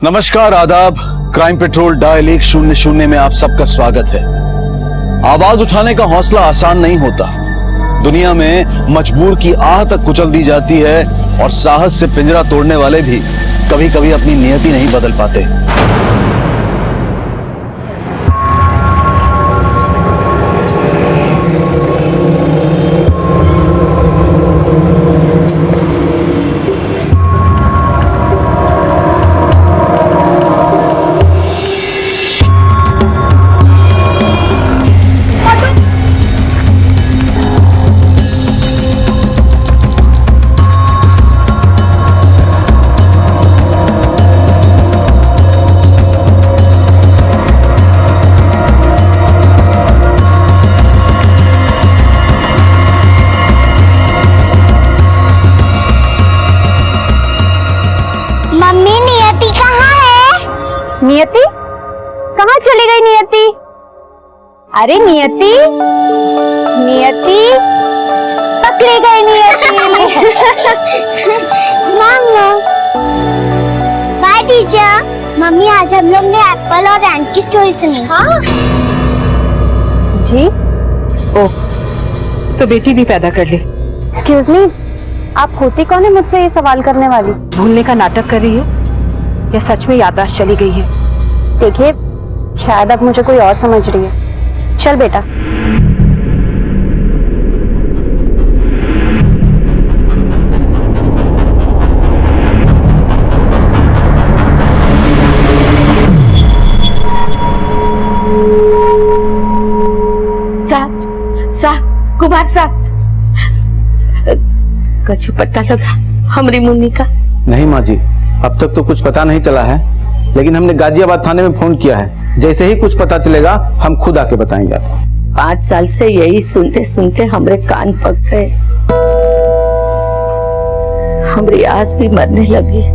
नमस्कार, आदाब। Crime petrol dial 100 में आप सबका स्वागत है। आवाज उठाने का हौसला आसान नहीं होता। दुनिया में मजबूर की आह तक कुचल दी जाती है और साहस से पिंजरा तोड़ने वाले भी कभी कभी अपनी नियति नहीं बदल पाते। नियति कहाँ चली गई नियति? अरे नियति, नियति पकड़ी गई नियति। मामा, बाय टीचर। मम्मी, आज हम लोग ने एप्पल और एंट की स्टोरी सुनी। हाँ जी? ओह, तो बेटी भी पैदा कर ली। एक्सक्यूज मी, आप होती कौन है मुझसे ये सवाल करने वाली? भूलने का नाटक कर रही है या सच में याददाश्त चली गई है? देखिए, शायद अब मुझे कोई और समझ रही है। चल बेटा। साहब, कुमार साहब, कछु पता लगा हमरी मुन्नी का? नहीं माँ जी, अब तक तो कुछ पता नहीं चला है, लेकिन हमने गाजियाबाद थाने में फोन किया है। जैसे ही कुछ पता चलेगा हम खुद आके बताएंगे आपको। 5 साल से यही सुनते सुनते हमरे कान पक गए। हमरी आस भी मरने लगी।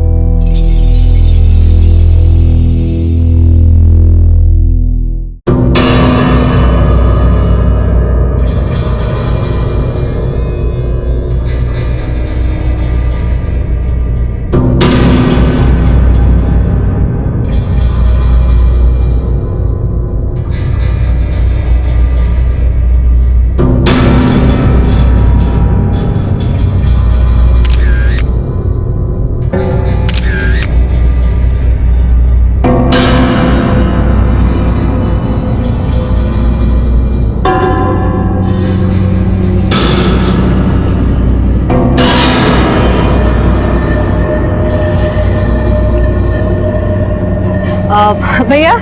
भैया,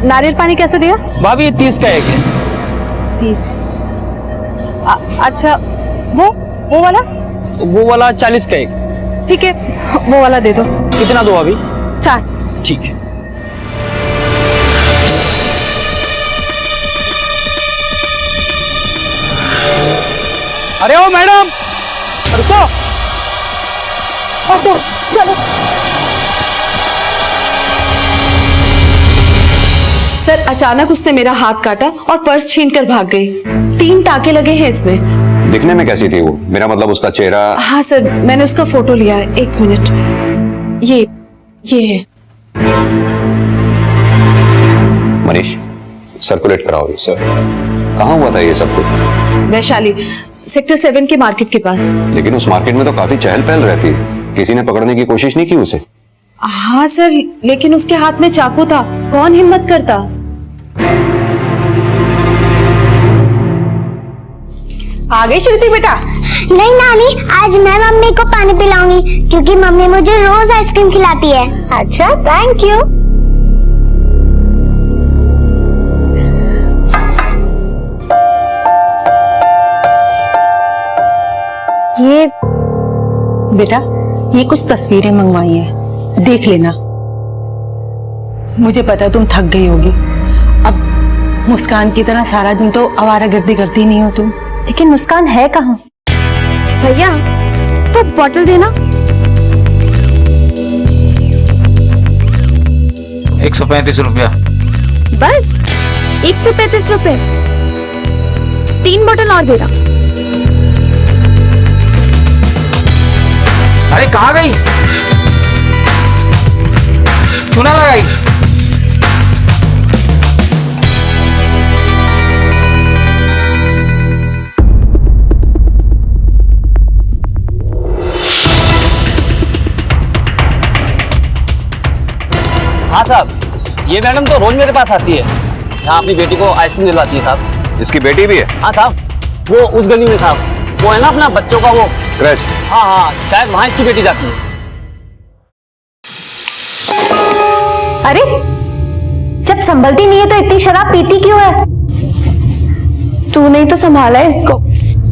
नारियल पानी कैसे दिया? भाभी, ये 30 का एक है। 30। अच्छा, वो वाला 40 का एक। ठीक है, वो वाला दे दो। कितना दो भाभी? 4। ठीक है। अरे ओ मैडम, रुको। ऑटो, चलो। सर, अचानक उसने मेरा हाथ काटा और पर्स छीनकर भाग गई। 3 टाके लगे हैं इसमें। दिखने में कैसी थी वो? मेरा मतलब उसका चेहरा। हाँ सर, मैंने उसका फोटो लिया है। 1 मिनट। ये है। मनीष, सर्कुलेट कराओ सर। कहाँ हुआ था ये सब कुछ? वैशाली, सेक्टर 7 के मार्केट के पास। लेकिन उस मार्केट में तो काफी चहल पहल रहती है। किसी ने पकड़ने की कोशिश नहीं की उसे? हाँ सर, लेकिन उसके हाथ में चाकू था। कौन हिम्मत करता? आ गई श्रुति बेटा? नहीं नानी, आज मैं मम्मी को पानी पिलाऊंगी क्योंकि मम्मी मुझे रोज आइसक्रीम खिलाती है। अच्छा, थैंक यू। ये बेटा, ये कुछ तस्वीरें मंगवाई है, देख लेना। मुझे पता है तुम थक गई होगी। अब मुस्कान की तरह सारा दिन तो आवारागर्दी करती नहीं हो तुम। लेकिन मुस्कान है कहाँ? भैया, वो बॉटल देना। 135 रुपया। बस 135 रुपए। 3 बॉटल और देना। अरे कहाँ गई? चूना लगाई। हाँ साहब, ये मैडम तो रोज मेरे पास आती है, यहाँ अपनी बेटी को आइसक्रीम दिलवाती है साहब। इसकी बेटी भी है? हाँ साहब, वो उस गली में साहब, वो है ना अपना बच्चों का वो क्रच। हाँ हाँ, शायद वहाँ इसकी बेटी जाती है। अरे जब संभलती नहीं है तो इतनी शराब पीती क्यों है? तू नहीं तो संभाला है इसको,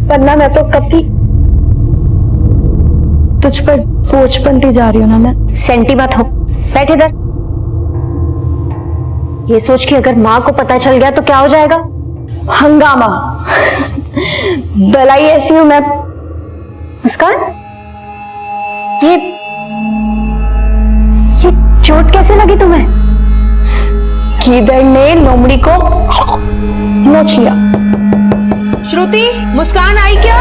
वरना मैं तो कब की तुझ पर बोझ बनती जा रही हूँ ना मैं। सेंटी मत हो, बैठ इधर। ये सोच कि अगर माँ को पता चल गया तो क्या हो जाएगा? हंगामा। भलाई ऐसी हूं मैं। मुस्कान, ये चोट कैसे लगी तुम्हें? गीदड़ ने लोमड़ी को नोच लिया। श्रुति, मुस्कान आई क्या?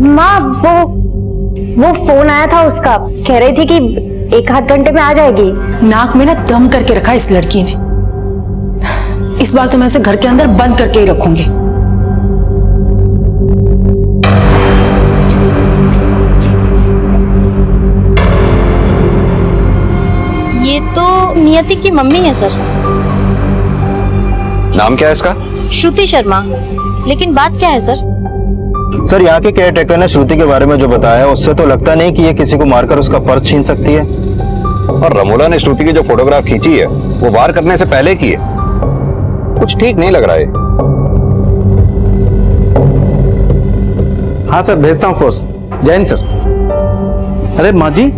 माँ, वो फोन आया था उसका, कह रही थी कि 1 आध घंटे में आ जाएगी। नाक में ना दम करके रखा इस लड़की ने। इस बार तो मैं उसे घर के अंदर बंद करके ही रखूंगी। ये तो नियति की मम्मी है सर। नाम क्या है इसका? श्रुति शर्मा। लेकिन बात क्या है सर? सर, यहाँ के केयर टेकर ने श्रुति के बारे में जो बताया उससे तो लगता नहीं कि ये किसी को मारकर उसका पर्स छीन सकती है। और रमोला ने श्रुति की जो फोटोग्राफ खींची है वो वार करने से पहले की है। कुछ ठीक नहीं लग रहा है। हाँ सर, भेजता हूँ फोर्स। जय हिंद सर। अरे माँ जी,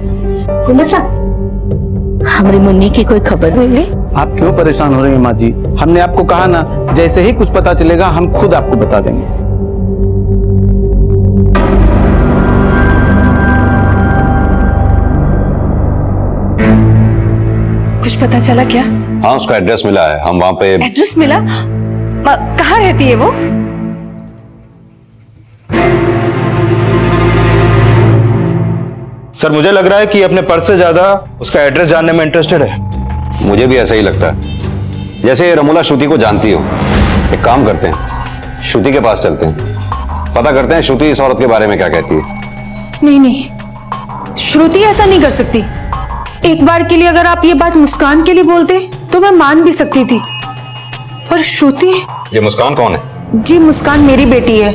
हमारी मुन्नी की कोई खबर मिली? आप क्यों परेशान हो रही हैं माँ जी? हमने आपको कहा ना, जैसे ही कुछ पता चलेगा हम खुद आपको बता देंगे। कुछ पता चला क्या? हाँ, उसका एड्रेस मिला है। हम वहां पे। एड्रेस मिला? कहाँ रहती है वो? सर, मुझे लग रहा है कि अपने पर्स से ज्यादा उसका एड्रेस जानने में इंटरेस्टेड है। मुझे भी ऐसा ही लगता है। जैसे रमोला श्रुति को जानती हो, एक काम करते हैं, श्रुति के पास चलते हैं, पता करते हैं श्रुति इस औरत के बारे में क्या कहती है। नहीं नहीं, श्रुति ऐसा नहीं कर सकती। एक बार के लिए अगर आप ये बात मुस्कान के लिए बोलते तो मैं मान भी सकती थी, पर श्रुति। ये मुस्कान कौन है? जी, मुस्कान मेरी बेटी है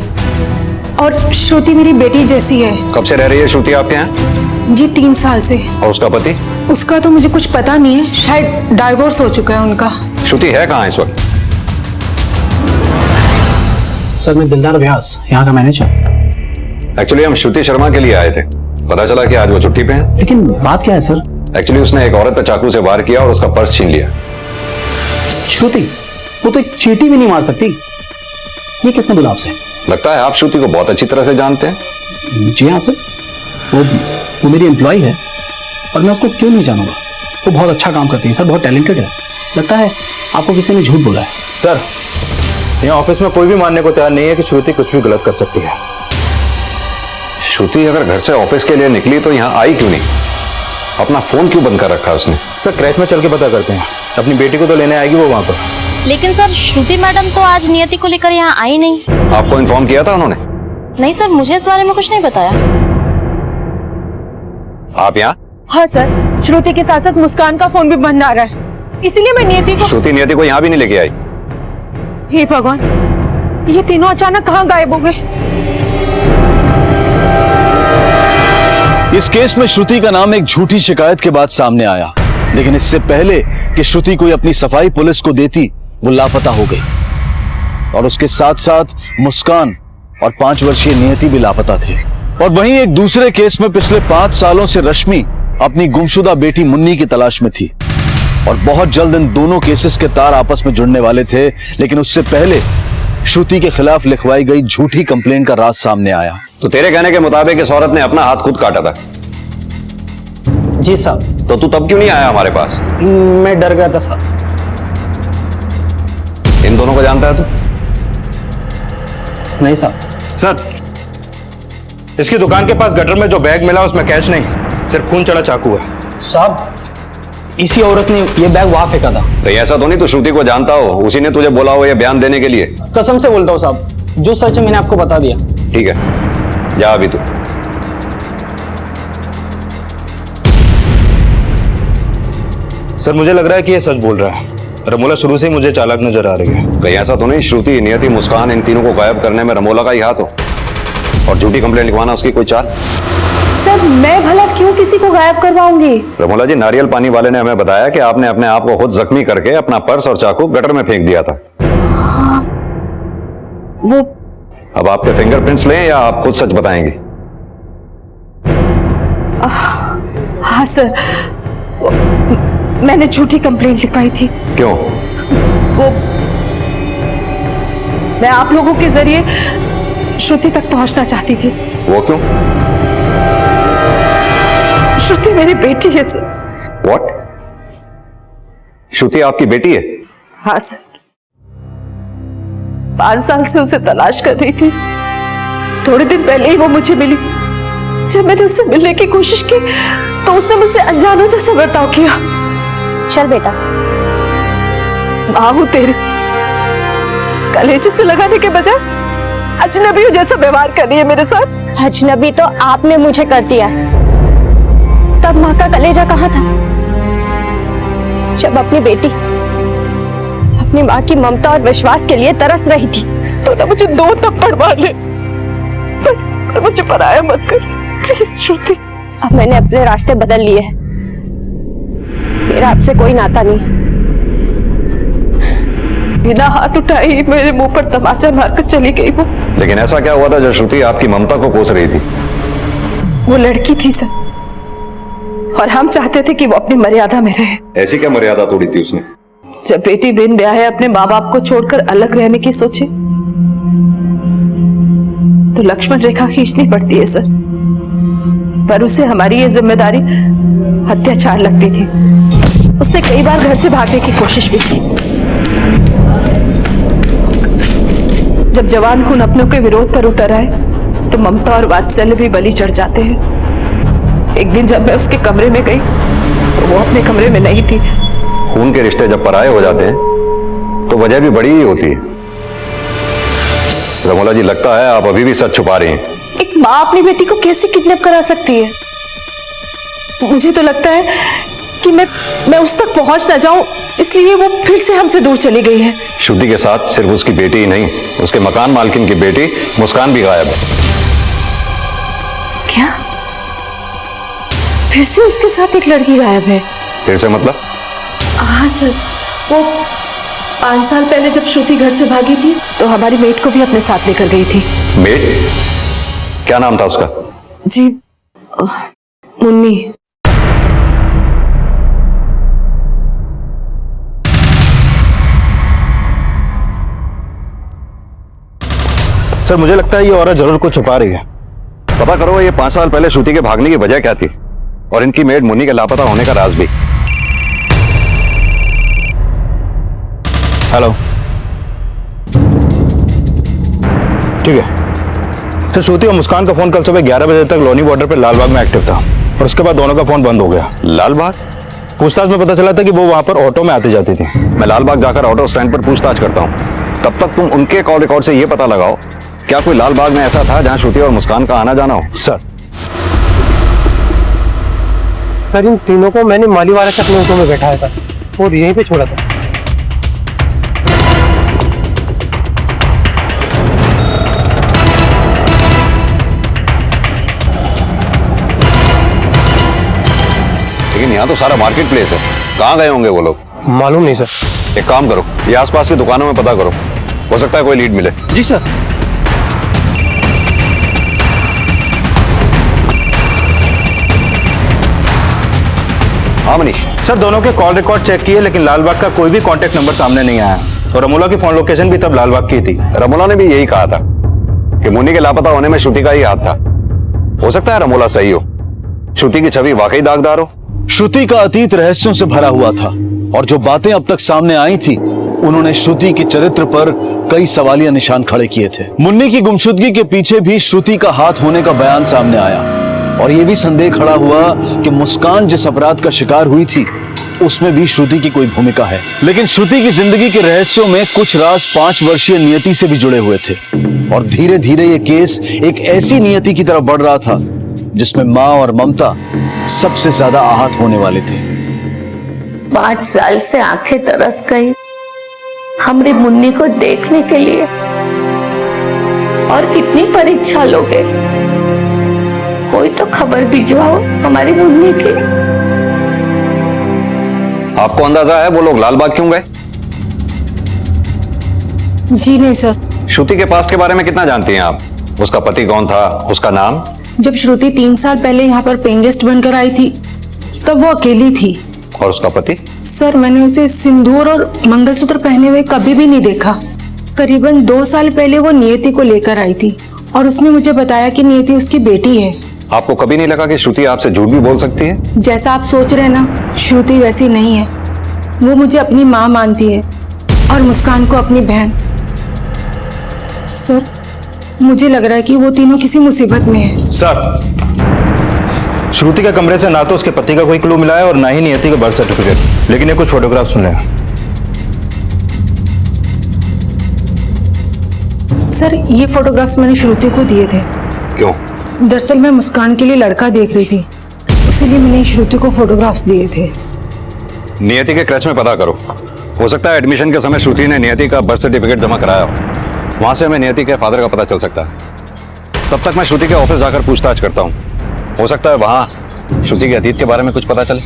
और श्रुति मेरी बेटी जैसी है। कब से रह रही है श्रुति आपके यहाँ? जी, 3 साल से। और उसका पति? उसका तो मुझे कुछ पता नहीं है, शायद डाइवोर्स हो चुका है उनका। श्रुति है कहाँ इस वक्त? सर, मैं दिलदार व्यास, यहाँ का मैनेजर। एक्चुअली हम श्रुति शर्मा के लिए आए थे। पता चला कि आज वो छुट्टी पे है। लेकिन बात क्या है सर? एक्चुअली उसने एक औरत पर चाकू से वार किया और उसका पर्स छीन लिया। श्रुति, वो तो एक चींटी भी नहीं मार सकती। ये किसने बोला आपसे? लगता है आप श्रुति को बहुत अच्छी तरह से जानते हैं। जी हाँ सर, वो मेरी एम्प्लॉय है और मैं आपको क्यों नहीं जानूंगा। वो बहुत अच्छा काम करती है सर, बहुत टैलेंटेड है। लगता है आपको किसी ने झूठ बोला है। सर, यहाँ ऑफिस में कोई भी मानने को तैयार नहीं है कि श्रुति कुछ भी गलत कर सकती है। श्रुति अगर घर से ऑफिस के लिए निकली तो यहाँ आई क्यों नहीं? अपना फोन क्यों बंद कर रखा है उसने? सर, क्रैच में चल के पता करते हैं। अपनी बेटी को तो लेने आएगी वो वहां पर। लेकिन सर, श्रुति मैडम तो आज नियति को लेकर यहाँ आई नहीं। आपको इन्फॉर्म किया था उन्होंने? नहीं सर, मुझे इस बारे में कुछ नहीं बताया। आप यहाँ? हाँ सर, श्रुति के साथ साथ मुस्कान का फोन भी बंद आ रहा है, इसीलिए मैं नियति को। श्रुति नियति को यहाँ भी नहीं लेके आई। हे भगवान, ये तीनों अचानक कहाँ गायब हो गए? इस केस में श्रुति का नाम एक झूठी शिकायत के बाद सामने आया, लेकिन इससे पहले कि श्रुति कोई अपनी सफाई पुलिस को देती, वो लापता हो गई। और उसके साथ साथ मुस्कान और 5 वर्षीय नियति भी लापता थे। और वहीं एक दूसरे केस में पिछले 5 सालों से रश्मि अपनी गुमशुदा बेटी मुन्नी की तलाश में थी। और बहुत जल्द इन दोनों केसेस के तार आपस में जुड़ने वाले थे, लेकिन उससे पहले श्रुति के खिलाफ लिखवाई गई झूठी कंप्लेन का राज सामने आया। तो तेरे कहने के मुताबिक इस औरत ने अपना हाथ खुद काटा था? जी साहब। तो तू तब क्यों नहीं आया हमारे पास? मैं डर गया था साहब। इन दोनों को जानता है तू? नहीं साहब, सर, इसकी दुकान के पास गटर में जो बैग मिला उसमें कैश नहीं, सिर्फ खून चढ़ा चाकू है। साहब, इसी औरत ने ये बैग वहां फेंका था। तो ऐसा तो नहीं तू श्रुति को जानता हो, उसी ने तुझे बोला हो ये बयान देने के लिए? कसम से बोलता हूँ साहब, जो सच है मैंने आपको बता दिया। ठीक है, जा अभी तू। सर, मुझे लग रहा है कि ये सच बोल रहा है। रमोला शुरू से ही मुझे चालाक नजर आ रही है। कहीं ऐसा तो नहीं श्रुति, नियति, मुस्कान, इन तीनों को गायब करने में रमोला का ही हाथ हो और झूठी कंप्लेंट लिखवाना उसकी कोई चाल? सर, मैं भला क्यों किसी को गायब करवाऊंगी? रमोला जी, नारियल पानी वाले ने हमें बताया कि आपने अपने आप को खुद जख्मी करके अपना पर्स और चाकू गटर में फेंक दिया था। वो अब आपके फिंगरप्रिंट्स लें या आप खुद सच बताएंगी? हाँ सर, मैंने झूठी कंप्लेंट लिखवाई थी। क्यों? वो मैं आप लोगों के जरिए श्रुति तक पहुंचना चाहती थी। वो क्यों? श्रुति मेरी बेटी है सर। व्हाट? श्रुति आपकी बेटी है? हाँ सर, 5 साल से उसे तलाश कर रही थी। थोड़े दिन पहले ही वो मुझे मिली। जब मैंने उससे मिलने की कोशिश की तो उसने मुझसे अनजानों जैसा बर्ताव किया। चल बेटा, माँ हूं तेरी, कलेजे से लगाने के बजाय अजनबियों जैसा व्यवहार कर रही है मेरे साथ। अजनबी तो आपने मुझे कर दिया है। तब माँ का कलेजा कहाँ था? जब अपनी बेटी अपनी माँ की ममता और विश्वास के लिए तरस रही थी। तो ना मुझे 2 थप्पड़ मार ले, पर मुझे पराया मत कर प्लीज श्रुति। अब मैंने अपने रास्ते बदल लिए हैं। मेरा आपसे कोई नाता नहीं है। बिना हाथ उठाए ही मेरे मुंह पर तमाचा मारकर चली गई वो। लेकिन ऐसा क्या हुआ था जो श्रुति आपकी ममता को कोस रही थी? वो लड़की थी सर, और हम चाहते थे कि वो अपनी मर्यादा में रहे। ऐसी क्या मर्यादा तोड़ी थी उसने? जब बेटी बिन ब्याह है अपने माँ बाप को छोड़कर अलग रहने की सोचे तो लक्ष्मण रेखा खींचनी पड़ती है सर। पर उसे हमारी ये जिम्मेदारी अत्याचार लगती थी। उसने कई बार घर से भागने की कोशिश भी की। जब जवान खून अपनों के विरोध पर उतर आए तो ममता और वात्सल्य भी बलि चढ़ जाते हैं। एक दिन जब मैं उसके कमरे में गई तो वो अपने कमरे में नहीं थी। खून के रिश्ते जब पराये हो जाते हैं तो वजह भी बड़ी ही होती है। रमोला जी, लगता है आप अभी भी सच छुपा रही हैं। एक माँ अपनी बेटी को कैसे किडनैप करा सकती है? मुझे तो लगता है कि मैं उस तक पहुंच ना जाऊं, इसलिए वो फिर से हमसे दूर चली गई है। श्रुति के साथ सिर्फ उसकी बेटी ही नहीं, उसके मकान मालकिन की बेटी मुस्कान भी गायब है। क्या? फिर से उसके साथ एक लड़की गायब है? फिर से मतलब? हाँ सर, वो 5 साल पहले जब श्रुति घर से भागी थी तो हमारी मेट को भी अपने साथ लेकर गई थी। मेट? क्या नाम था उसका? जी, मुन्नी। सर, मुझे लगता है ये औरत जरूर कुछ छुपा रही है। पता करो ये 5 साल पहले श्रुति के भागने की वजह क्या थी और इनकी मेड मुन्नी के लापता होने का राज भी। हेलो, ठीक है। तो श्रुति और मुस्कान का फोन कल सुबह 11 बजे तक लोनी बॉर्डर पे लालबाग में एक्टिव था और उसके बाद दोनों का फोन बंद हो गया। लालबाग? पूछताछ में पता चला था कि वो वहां पर ऑटो में आती जाती थी। मैं लालबाग जाकर ऑटो स्टैंड पर पूछताछ करता हूँ। तब तक तुम उनके कॉल रिकॉर्ड से ये पता लगाओ क्या कोई लालबाग में ऐसा था जहां श्रुति और मुस्कान का आना जाना हो। सर, इन तीनों को मैंने मालीवाला से अपने ऑटो में बैठाया था और यहीं पे छोड़ा था। लेकिन यहाँ तो सारा मार्केट प्लेस है, कहाँ गए होंगे वो लोग? मालूम नहीं सर। एक काम करो, ये आसपास की दुकानों में पता करो, हो सकता है कोई लीड मिले। जी सर। हाँ मनीष। सर, दोनों के कॉल रिकॉर्ड चेक किए लेकिन लालबाग का कोई भी कांटेक्ट नंबर सामने नहीं आया और रमोला की फोन लोकेशन भी तब लालबाग की थी। रमोला ने भी यही कहा था कि मुन्नी के लापता होने में श्रुति का ही हाथ था। हो सकता है रमोला सही हो, श्रुति की छवि वाकई दागदार हो। श्रुति का अतीत रहस्यों से भरा हुआ था और जो बातें अब तक सामने आई थी उन्होंने श्रुति के चरित्र पर कई सवालिया निशान खड़े किए थे। मुन्नी की गुमशुदगी के पीछे भी श्रुति का हाथ होने का बयान सामने आया और यह भी संदेह खड़ा हुआ कि मुस्कान जिस अपराध का शिकार हुई थी उसमें भी श्रुति की कोई भूमिका है। लेकिन श्रुति की जिंदगी के रहस्यों में कुछ राज 5 वर्षीय नियति से भी जुड़े हुए थे और धीरे धीरे यह केस एक ऐसी नियति की तरफ बढ़ रहा था जिसमें मां और ममता सबसे ज्यादा आहत होने वाले थे। 5 साल से आंखें तरस गई हमरे मुन्नी को देखने के लिए। और कितनी परीक्षा लोगे? कोई तो खबर भिजवाओ हमारी मुन्नी की। आपको अंदाजा है वो लोग लालबाग क्यों गए? जी नहीं सर। श्रुति के पास के बारे में कितना जानती हैं आप? उसका पति कौन था, उसका नाम? जब श्रुति 3 साल पहले यहाँ पर पेइंग गेस्ट बनकर आई थी तब वो अकेली थी। और उसका पति? सर मैंने उसे सिंदूर और मंगलसूत्र पहने हुए कभी भी नहीं देखा। करीबन 2 साल पहले वो नियति को लेकर आई थी और उसने मुझे बताया कि नियति उसकी बेटी है। आपको कभी नहीं लगा कि श्रुति आपसे झूठ भी बोल सकती है? जैसा आप सोच रहे हैं ना, श्रुति वैसी नहीं है। वो मुझे अपनी माँ मानती है और मुस्कान को अपनी बहन। सर मुझे लग रहा है कि वो तीनों किसी मुसीबत में है। सर, श्रुति के कमरे से ना तो उसके पति का कोई क्लू मिला है और ना ही नियति का बर्थ सर्टिफिकेट। लेकिन ये कुछ फोटोग्राफ सुन लें। सर ये फोटोग्राफ्स मैंने श्रुति को दिए थे। क्यों? दरअसल मैं मुस्कान के लिए लड़का देख रही थी, इसीलिए मैंने श्रुति को फोटोग्राफ्स दिए थे। नियति के क्रच में पता करो। हो सकता है एडमिशन के समय श्रुति ने नियति का बर्थ सर्टिफिकेट जमा कराया हो। वहां से हमें नियति के फादर का पता चल सकता है। तब तक मैं श्रुति के ऑफिस जाकर पूछताछ करता हूँ। हो सकता है वहां श्रुति के अतीत के बारे में कुछ पता चले।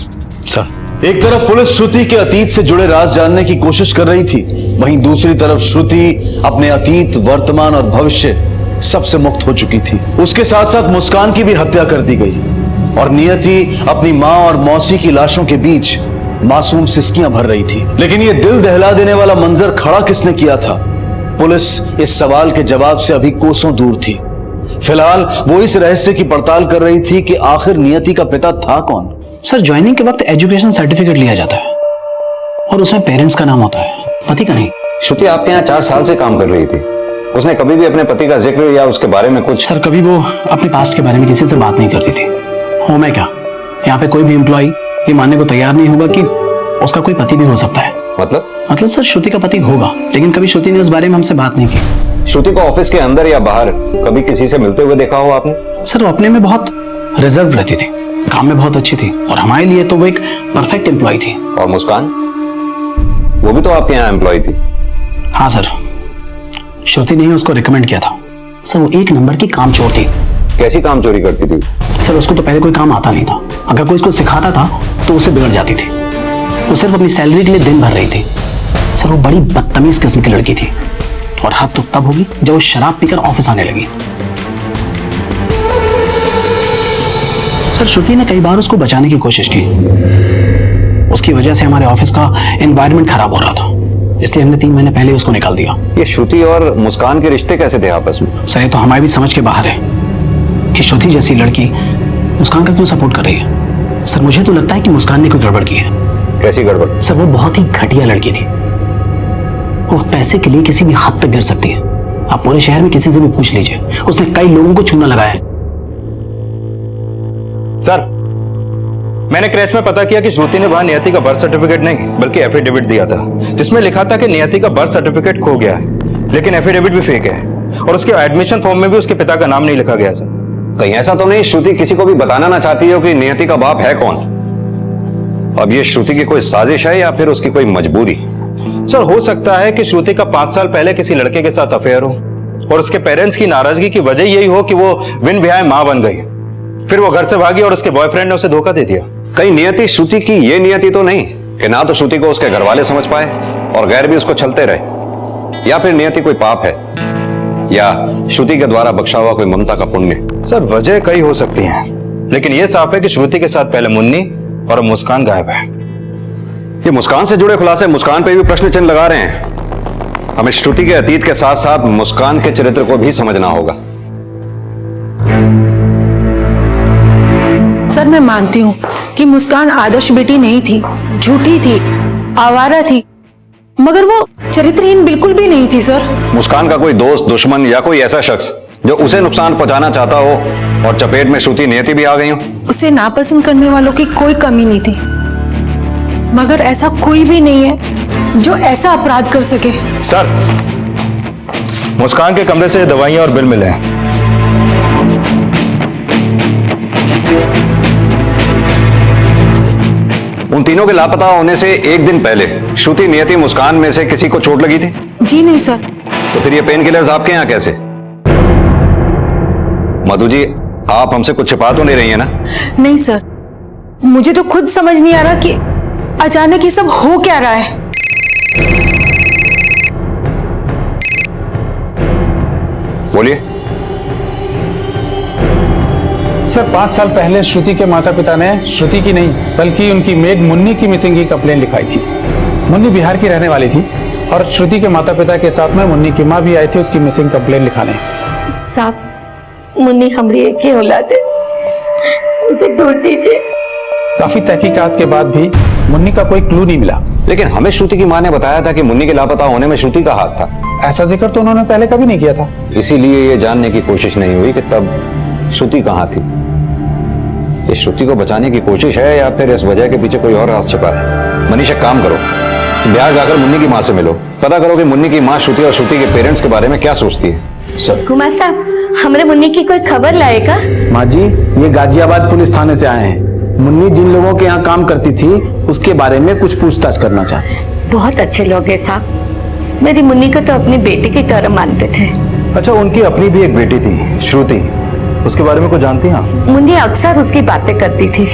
सर, एक तरफ पुलिस श्रुति के अतीत से जुड़े राज जानने की कोशिश कर रही थी, वहीं दूसरी तरफ श्रुति अपने अतीत, वर्तमान और भविष्य सबसे मुक्त हो चुकी थी। उसके साथ साथ मुस्कान की भी हत्या कर दी गई और नियति अपनी मां और मौसी की लाशों के बीच मासूम सिसकियां भर रही थी। लेकिन यह दिल दहला देने वाला मंजर खड़ा किसने किया था? पुलिस इस सवाल के जवाब से अभी कोसों दूर थी। फिलहाल वो इस रहस्य की पड़ताल कर रही थी कि आखिर नियति का पिता था कौन। सर ज्वाइनिंग के वक्त एजुकेशन सर्टिफिकेट लिया जाता है और उसमें पेरेंट्स का नाम होता है, पति का नहीं। श्रुति आपके यहाँ 4 साल से काम कर रही थी। उसने कभी भी अपने पति का जिक्र या उसके बारे में कुछ? सर कभी वो अपने पास्ट के बारे में किसी से बात नहीं करती थी। हो मैं क्या, यहाँ पे कोई भी एम्प्लॉय ये मानने को तैयार नहीं होगा कि उसका कोई पति भी हो सकता है। मतलब सर श्रुति का पति होगा, लेकिन कभी श्रुति ने उस बारे में हमसे बात नहीं की। श्रुति को ऑफिस के अंदर या बाहर कभी किसी से मिलते हुए देखा हो आपने? सर वो अपने में बहुत रिजर्व रहती थी, काम में बहुत अच्छी थी और हमारे लिए तो वो एक परफेक्ट एम्प्लॉय थी। और मुस्कान, वो भी तो आपके यहाँ एम्प्लॉय थी। हाँ सर, श्रुति ने ही उसको रिकमेंड किया था। सर वो 1 नंबर की काम चोर थी। कैसी काम चोरी करती थी? सर उसको तो पहले कोई काम आता नहीं था। अगर कोई उसको सिखाता था तो उसे बिगड़ जाती थी। वो सिर्फ अपनी सैलरी के लिए दिन भर रही थी। सर वो बड़ी बदतमीज किस्म की लड़की थी और हद तो तब होगी जब वो शराब पीकर ऑफिस आने लगी। सर श्रुति ने कई बार उसको बचाने की कोशिश की। उसकी वजह से हमारे ऑफिस का एनवायरनमेंट खराब हो रहा था, इसलिए हमने 3 महीने पहले उसको निकाल दिया। ये श्रुति और मुस्कान के रिश्ते कैसे थे आपस में? सर ये तो हमारी भी समझ के बाहर है कि श्रुति जैसी लड़की मुस्कान का क्यों सपोर्ट कर रही है। सर मुझे तो लगता है कि मुस्कान ने कोई गड़बड़ की है। कैसी गड़बड़? सर वो बहुत ही घटिया लड़की थी। वो पैसे के लिए किसी भी हद तक गिर सकती है। आप पूरे शहर में किसी से भी पूछ लीजिए, उसने कई लोगों को चूना लगाया है। सर, मैंने क्रैच में पता किया कि श्रुति ने वहां नियति का बर्थ सर्टिफिकेट नहीं बल्कि एफिडेविट दिया था, जिसमें लिखा था कि नियति का बर्थ सर्टिफिकेट खो गया है। लेकिन एफिडेविट भी फेक है और उसके एडमिशन फॉर्म में भी उसके पिता का नाम नहीं लिखा गया। सर कहीं ऐसा तो नहीं श्रुति किसी को भी बताना ना चाहती हो कि नियति का बाप है कौन? अब ये श्रुति की कोई साजिश है या फिर उसकी कोई मजबूरी? सर हो सकता है कि श्रुति का 5 साल पहले किसी लड़के के साथ अफेयर हो और उसके पेरेंट्स की नाराजगी की वजह यही हो कि वो बिन ब्याह मां बन गई, फिर वो घर से भागी और उसके बॉयफ्रेंड ने उसे धोखा दे दिया। कहीं नियति श्रुति की ये नियति तो नहीं कि ना तो श्रुति को उसके घर वाले समझ पाए और गैर भी उसको छलते रहे, या फिर नियति कोई पाप है या श्रुति के द्वारा बख्शा हुआ कोई ममता का पुण्य? सर वजह कई हो सकती हैं, लेकिन यह साफ है कि श्रुति के साथ पहले मुन्नी और मुस्कान गायब है। ये मुस्कान से जुड़े खुलासे मुस्कान पे भी प्रश्न चिन्ह लगा रहे हैं। हमें श्रुति के अतीत के साथ साथ मुस्कान के चरित्र को भी समझना होगा। सर मैं मानती हूँ कि मुस्कान आदर्श बेटी नहीं थी, झूठी थी, आवारा थी, मगर वो चरित्रहीन बिल्कुल भी नहीं थी सर। मुस्कान का कोई दोस्त, दुश्मन या कोई ऐसा शख्स जो उसे नुकसान पहुंचाना चाहता हो और चपेट में श्रुति नियति भी आ गई हो? उसे नापसंद करने वालों की कोई कमी नहीं थी, मगर ऐसा कोई भी नहीं है जो ऐसा अपराध कर सके। सर, मुस्कान के कमरे से दवाइयां और बिल मिले हैं। उन तीनों के लापता होने से एक दिन पहले श्रुति, नियति, मुस्कान में से किसी को चोट लगी थी? जी नहीं सर। तो फिर ये पेन किलर्स आपके यहाँ कैसे? मधु जी, आप हमसे कुछ छिपा तो नहीं रही है ना? नहीं सर, मुझे तो खुद समझ नहीं आ रहा कि अचानक ये सब हो क्या रहा है। बोलिए। सर 5 साल पहले श्रुति के माता पिता ने श्रुति की नहीं बल्कि उनकी मेड मुन्नी की मिसिंग की कंप्लेन लिखाई थी। मुन्नी बिहार की रहने वाली थी और श्रुति के माता पिता के साथ में मुन्नी की माँ भी आई थी उसकी मिसिंग कंप्लेन लिखाने। साहब, मुन्नी हमारी एक ही औलाद है, उसे ढूंढ दीजिए। काफी तहकीकात के बाद भी मुन्नी का कोई क्लू नहीं मिला। लेकिन हमें श्रुति की माँ ने बताया था कि मुन्नी के लापता होने में श्रुति का हाथ था। ऐसा जिक्र तो उन्होंने पहले कभी नहीं किया था। इसीलिए ये जानने की कोशिश नहीं हुई कि तब श्रुति कहाँ थी। ये श्रुति को बचाने की कोशिश है या फिर इस वजह के पीछे कोई और राज छिपा है? मनीष, एक काम करो, बिहार जाकर मुन्नी की माँ से मिलो, पता करो कि मुन्नी की माँ श्रुति और श्रुति के पेरेंट्स के बारे में क्या सोचती है। सर, कुमार साहब, हमारे मुन्नी की कोई खबर लाएगा? माँ जी, ये गाजियाबाद पुलिस थाने से आए हैं। मुन्नी जिन लोगों के यहाँ काम करती थी उसके बारे में कुछ पूछताछ करना चाहते हैं। बहुत अच्छे लोग हैं साहब, मेरी मुन्नी को तो अपनी बेटी की तरह मानते थे। अच्छा, उनकी अपनी भी एक बेटी थी श्रुति, उसके बारे में कुछ जानती हैं आप? मुन्नी अक्सर उसकी बातें करती थी,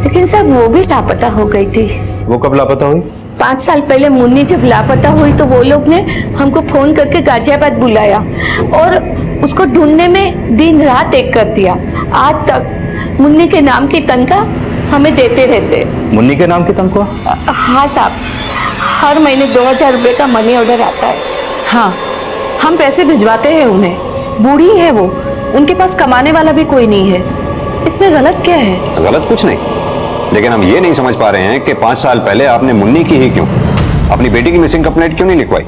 लेकिन साहब वो भी लापता हो गई थी। वो कब लापता हुई? 5 साल पहले मुन्नी जब लापता हुई तो वो लोग ने हमको फोन करके गाजियाबाद बुलाया और उसको ढूंढने में दिन रात एक कर दिया। आज तक मुन्नी के नाम की तनख्वाह हमें देते रहते। मुन्नी के नाम की तनख्वाह? हाँ साहब, हर महीने 2000 रुपए का मनी ऑर्डर आता है। हाँ, हम पैसे भिजवाते हैं उन्हें। बूढ़ी है वो, उनके पास कमाने वाला भी कोई नहीं है। इसमें गलत क्या है? गलत कुछ नहीं, लेकिन हम ये नहीं समझ पा रहे हैं कि 5 साल पहले आपने मुन्नी की ही क्यों, अपनी बेटी की मिसिंग कंप्लेंट क्यों नहीं लिखवाई?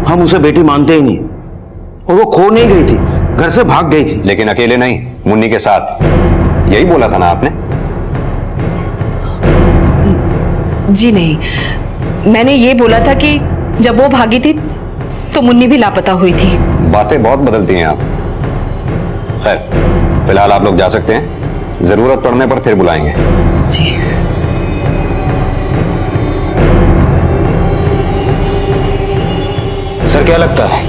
हम उसे बेटी मानते ही नहीं, और वो खो नहीं गई थी, घर से भाग गई थी। लेकिन अकेले नहीं, मुन्नी के साथ, यही बोला था ना आपने? जी नहीं, मैंने ये बोला था कि जब वो भागी थी तो मुन्नी भी लापता हुई थी। बातें बहुत बदलती हैं आप। खैर, फिलहाल आप लोग जा सकते हैं, जरूरत पड़ने पर फिर बुलाएंगे। जी। सर, क्या लगता है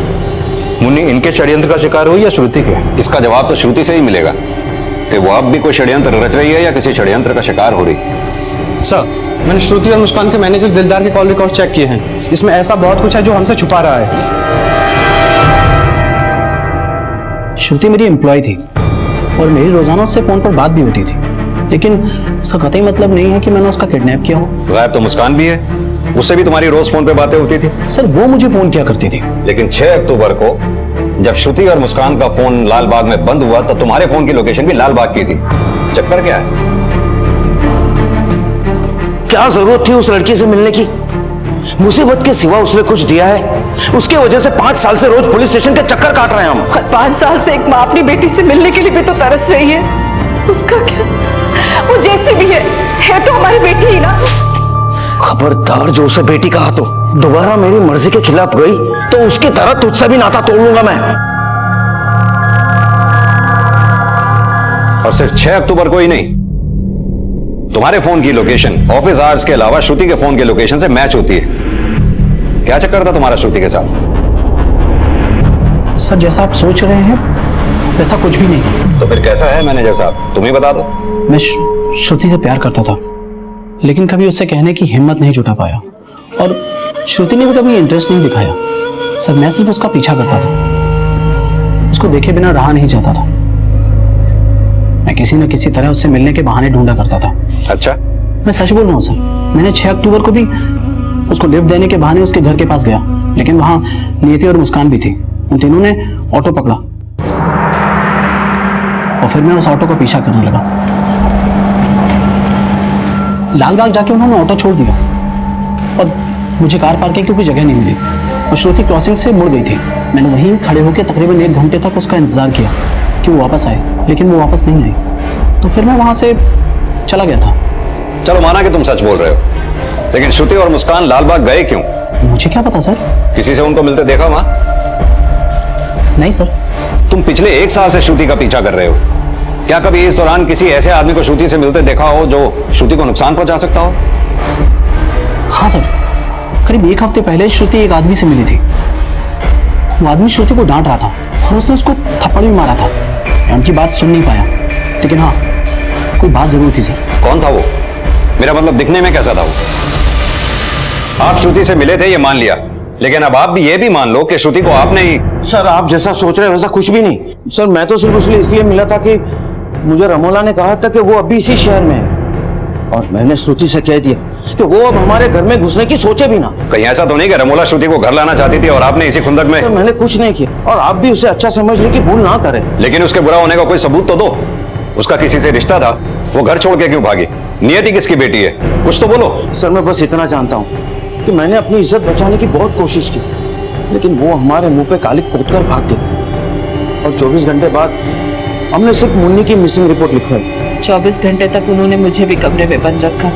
मुन्नी इनके षड्यंत्र का शिकार हुई या श्रुति के? इसका जवाब तो श्रुति से ही मिलेगा कि वो अब भी कोई षड्यंत्र रच रही है या किसी षड्यंत्र का शिकार हो रही। सर, मैंने श्रुति और मुस्कान के मैनेजर दिलदार के कॉल रिकॉर्ड चेक किए हैं। इसमें ऐसा बहुत कुछ है जो हमसे छुपा रहा है। श्रुति मेरी एम्प्लॉय थी और मेरी रोजाना उससे फोन पर बात भी होती थी, लेकिन उसका कतई मतलब नहीं है कि मैंने उसका किडनैप किया हो। गायब तो मुस्कान भी है, उससे भी तुम्हारी रोज फोन पे बातें होती थी। सर, वो मुझे फोन किया करती थी। लेकिन 6 अक्टूबर को जब श्रुति और मुस्कान का फोन लालबाग में बंद हुआ तो तुम्हारे फोन की लोकेशन भी लालबाग की थी। चक्कर क्या है? क्या जरूरत थी उस लड़की से मिलने की? मुसीबत के सिवा उसने कुछ दिया है? उसके वजह से 5 साल से रोज पुलिस स्टेशन के चक्कर काट रहे हैं हम। और 5 साल से एक माँ अपनी बेटी से मिलने के लिए भी तो तरस रही है। उसका क्या, वो जैसी भी है तो हमारी बेटी ही ना। खबरदार जो उसे बेटी कहा तो दोबारा मेरी मर्जी के खिलाफ गई तो उसकी तरह तुझसे भी नाता तोड़ लूंगा मैं। और सिर्फ 6 अक्टूबर को ही नहीं, तुम्हारे फोन की लोकेशन ऑफिस आवर्स के अलावा श्रुति के फोन के लोकेशन से मैच होती है। क्या चक्कर था तुम्हारा श्रुति के साथ? सर, जैसा आप सोच रहे हैं वैसा कुछ भी नहीं। तो फिर कैसा है मैनेजर साहब, तुम ही बता दो। मैं श्रुति से प्यार करता था, लेकिन कभी उससे कहने की हिम्मत नहीं जुटा पाया और श्रुति ने भी कभी इंटरेस्ट नहीं दिखाया। सर, मैं सिर्फ उसका पीछा करता था, उसको देखे बिना रहा नहीं जाता था। मैं किसी न किसी तरह उससे मिलने के बहाने ढूंढा करता था। अच्छा? मैं सच बोल रहा हूँ सर, मैंने 6 अक्टूबर को भी उसको लिफ्ट देने के बहाने उसके घर के पास गया, लेकिन वहां नियति और मुस्कान भी थी। उन तीनों ने ऑटो पकड़ा और फिर मैं उस ऑटो का पीछा करने लगा। लालबाग जाके उन्होंने ऑटो छोड़ दिया और मुझे कार पार्किंग की कोई जगह नहीं मिली और श्रुति क्रॉसिंग से मुड़ गई थी। मैंने वहीं खड़े होकर तकरीबन 1 घंटे तक उसका इंतजार किया कि वो वापस आए, लेकिन वो वापस नहीं आई। तो फिर मैं वहां से चला गया था। चलो माना कि तुम सच बोल रहे हो, लेकिन श्रुति और मुस्कान लालबाग गए क्यों? मुझे क्या पता सर। किसी से उनको मिलते देखा वहां? नहीं सर। तुम पिछले 1 साल से श्रुति का पीछा कर रहे हो, क्या कभी इस दौरान किसी ऐसे आदमी को श्रुति से मिलते देखा हो जो श्रुति को नुकसान पहुंचा सकता हो? हाँ सर, करीब 1 हफ्ते पहले श्रुति एक आदमी से मिली थी। वो आदमी श्रुति को डांट रहा था और उसने उसको थप्पड़ भी मारा था। मैं उनकी बात सुन नहीं पाया, लेकिन हाँ, कोई बात जरूर थी सर। कौन था वो? मेरा मतलब दिखने में कैसा था वो? आप श्रुति से मिले थे ये मान लिया, लेकिन अब आप भी ये भी मान लो कि श्रुति को आपने ही। सर आप जैसा सोच रहे हैं वैसा कुछ भी नहीं सर। मैं तो सिर्फ इसलिए मिला था कि मुझे रमोला ने कहा था कि वो अभी इसी शहर में है, और मैंने श्रुति से कह दिया कि वो अब हमारे घर में घुसने की सोचे भी ना। कहीं ऐसा तो नहीं कि रमोला श्रुति को घर लाना चाहती थी और आपने इसी खुंदक में? सर मैंने कुछ नहीं किया, और आप भी उसे अच्छा समझने की भूल ना करें। लेकिन उसके बुरा होने का कोई सबूत तो दो। उसका किसी से रिश्ता था, वो घर छोड़ के क्यों भागी? नियति किसकी बेटी है, कुछ तो बोलो। सर मैं बस इतना जानता हूँ कि मैंने अपनी इज्जत बचाने की बहुत कोशिश की, लेकिन वो हमारे मुंह पे कालिक पोतकर भाग गए, और 24 घंटे बाद हमने सिर्फ मुन्नी की मिसिंग रिपोर्ट लिखवाई। 24 घंटे तक उन्होंने मुझे भी कमरे में बंद रखा।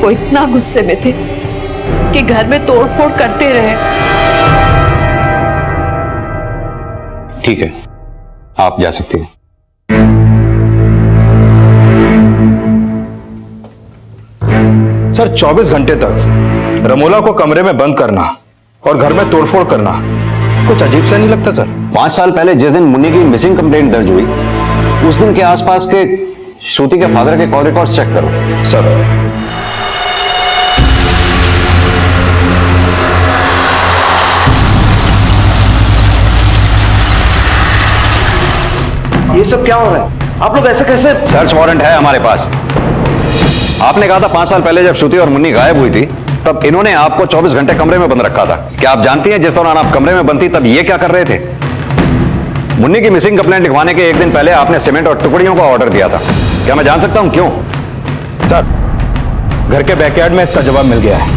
वो इतना गुस्से में थे कि घर में तोड़फोड़ करते रहे। ठीक है, आप जा सकती हैं। सर 24 घंटे तक रमोला को कमरे में बंद करना और घर में तोड़फोड़ करना कुछ अजीब सा नहीं लगता सर? 5 साल पहले जिस दिन मुन्नी की मिसिंग कंप्लेंट दर्ज हुई, उस दिन के आसपास के श्रुति के फादर के कॉल रिकॉर्ड्स चेक करो। सर ये सब क्या हो रहा है? आप लोग ऐसे कैसे? सर्च वारंट है हमारे पास। आपने कहा था 5 साल पहले जब श्रुति और मुन्नी गायब हुई थी, तब इन्होंने आपको 24 घंटे कमरे में बंद रखा था। क्या आप जानती हैं जिस दौरान आप कमरे में बंद थी तब ये क्या कर रहे थे? मुन्नी की मिसिंग कंप्लेंट लिखवाने के 1 दिन पहले आपने सीमेंट और टुकड़ियों का ऑर्डर दिया था। क्या मैं जान सकता हूं क्यों? सर घर के बैकयार्ड में इसका जवाब मिल गया है।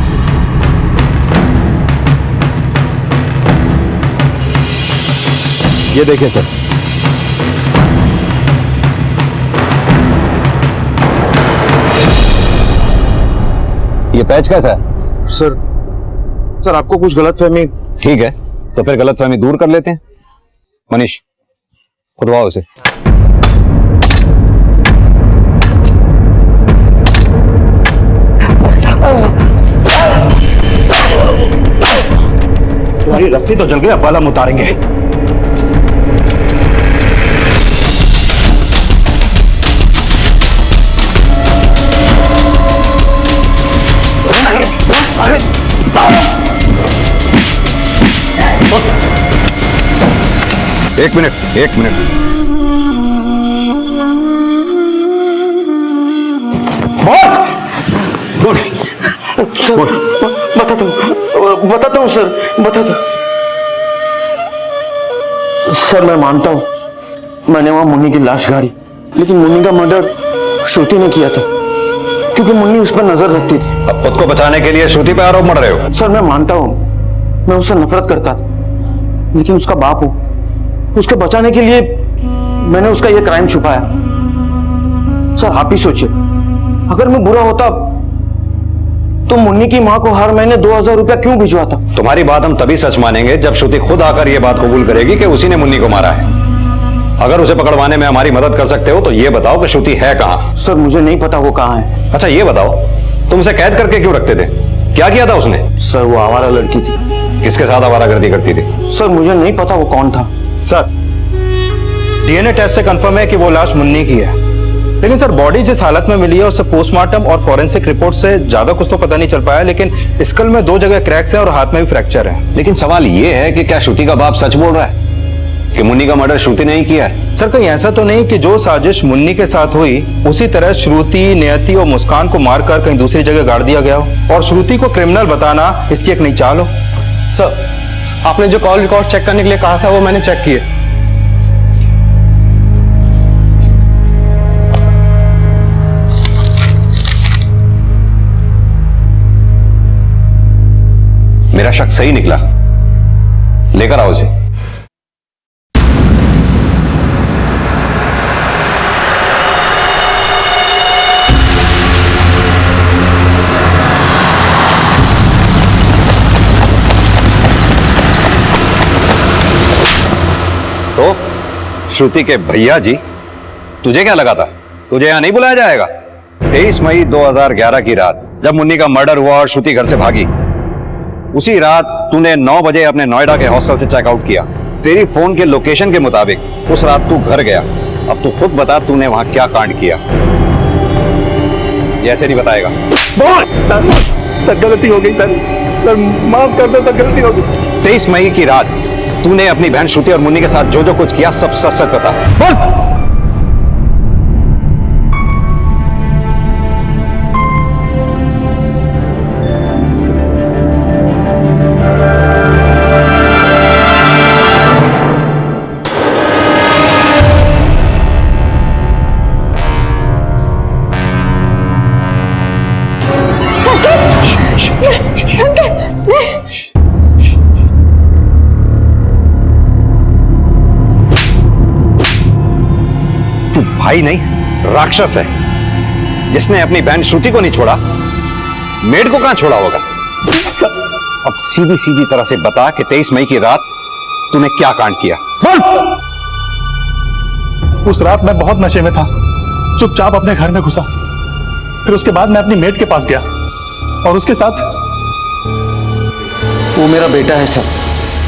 ये देखिए सर। ये पैच कैसा है? सर आपको कुछ गलतफहमी। ठीक है, तो फिर गलतफहमी दूर कर लेते हैं। मनीष, खुदवाओ उसे। तुम्हारी रस्सी तो जल गई, अब वाला हम उतारेंगे। एक मिनट। बताता हूँ सर, बताता। सर मैं मानता हूँ मैंने वहां मुन्नी की लाश गाड़ी, लेकिन मुन्नी का मर्डर श्रुति ने किया था, क्योंकि मुन्नी उस पर नजर रखती थी। अब खुद को बचाने के लिए श्रुति पे आरोप मढ़ रहे हो? सर मैं मानता हूँ मैं उससे नफरत करता था, लेकिन उसका बाप हूं, उसके बचाने के लिए मैंने उसका यह क्राइम छुपाया। सर आप ही सोचिए, अगर मैं बुरा होता तो मुन्नी की मां को हर महीने 2000 रुपया क्यों भिजवाता? तुम्हारी बात हम तभी सच मानेंगे जब श्रुति खुद आकर यह बात कबूल करेगी कि उसी ने मुन्नी को मारा है। अगर उसे पकड़वाने में हमारी मदद कर सकते हो तो ये बताओ कि श्रुति है कहां? सर मुझे नहीं पता वो कहां है। अच्छा ये बताओ, तुम उसे कैद करके क्यों रखते थे? क्या किया था उसने? सर वो आवारा लड़की थी। किसके साथ आवारागर्दी करती थी? सर मुझे नहीं पता वो कौन था। सर डीएनए टेस्ट से कंफर्म है कि वो लाश मुन्नी की है, लेकिन सर बॉडी जिस हालत में मिली है उससे पोस्टमार्टम और फॉरेंसिक रिपोर्ट से ज्यादा कुछ तो पता नहीं चल पाया, लेकिन स्कल में 2 जगह क्रैक्स हैं और हाथ में भी फ्रैक्चर है। लेकिन सवाल ये है कि क्या श्रुति का बाप सच बोल रहा है कि मुन्नी का मर्डर श्रुति ने ही किया है? सर कहीं ऐसा तो नहीं कि जो साजिश मुन्नी के साथ हुई उसी तरह श्रुति, नियति और मुस्कान को मारकर कहीं दूसरी जगह गाड़ दिया गया हो और श्रुति को क्रिमिनल बताना इसकी एक नई चाल हो? सर आपने जो कॉल रिकॉर्ड चेक करने के लिए कहा था वो मैंने चेक किए। शक सही निकला। लेकर आओ उसे। तो श्रुति के भैया जी, तुझे क्या लगा था तुझे यहां नहीं बुलाया जाएगा? 23 मई 2011 की रात जब मुन्नी का मर्डर हुआ और श्रुति घर से भागी, उसी रात तूने 9 बजे अपने नोएडा के हॉस्टल से चेकआउट किया। तेरी फोन के लोकेशन के मुताबिक उस रात तू घर गया। अब तू खुद बता तूने वहां क्या कांड किया। ये ऐसे नहीं बताएगा। बोल सर गलती हो गई सर माफ कर दो सर, गलती हो गई। 23 मई की रात तूने अपनी बहन श्रुति और मुन्नी के साथ जो जो कुछ किया सब सच सच बता। बोल। तू भाई नहीं राक्षस है जिसने अपनी बहन श्रुति को नहीं छोड़ा, मेड को कहां छोड़ा होगा? अब सीधी सीधी तरह से बता कि 23 मई की रात तूने क्या कांड किया। बोल। उस रात मैं बहुत नशे में था, चुपचाप अपने घर में घुसा। फिर उसके बाद मैं अपनी मेड के पास गया और उसके साथ वो मेरा बेटा है सर,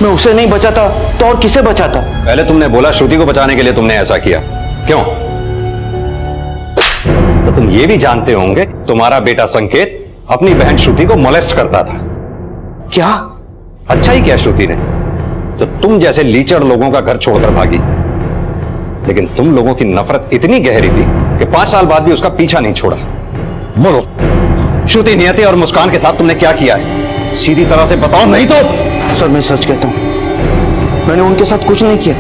मैं उसे नहीं बचाता तो और किसे बचाता? पहले तुमने बोला श्रुति को बचाने के लिए तुमने ऐसा किया, क्यों? तो तुम ये भी जानते होंगे तुम्हारा बेटा संकेत अपनी बहन श्रुति को मोलेस्ट करता था। क्या? अच्छा ही किया श्रुति ने तो तुम जैसे लीचड़ लोगों का घर छोड़कर भागी। लेकिन तुम लोगों की नफरत इतनी गहरी थी कि 5 साल बाद भी उसका पीछा नहीं छोड़ा। बोलो, श्रुति, नियति और मुस्कान के साथ तुमने क्या किया है? सीधी तरह से बताओ, नहीं तो। सर मैं सच कहता हूं, मैंने उनके साथ कुछ नहीं किया।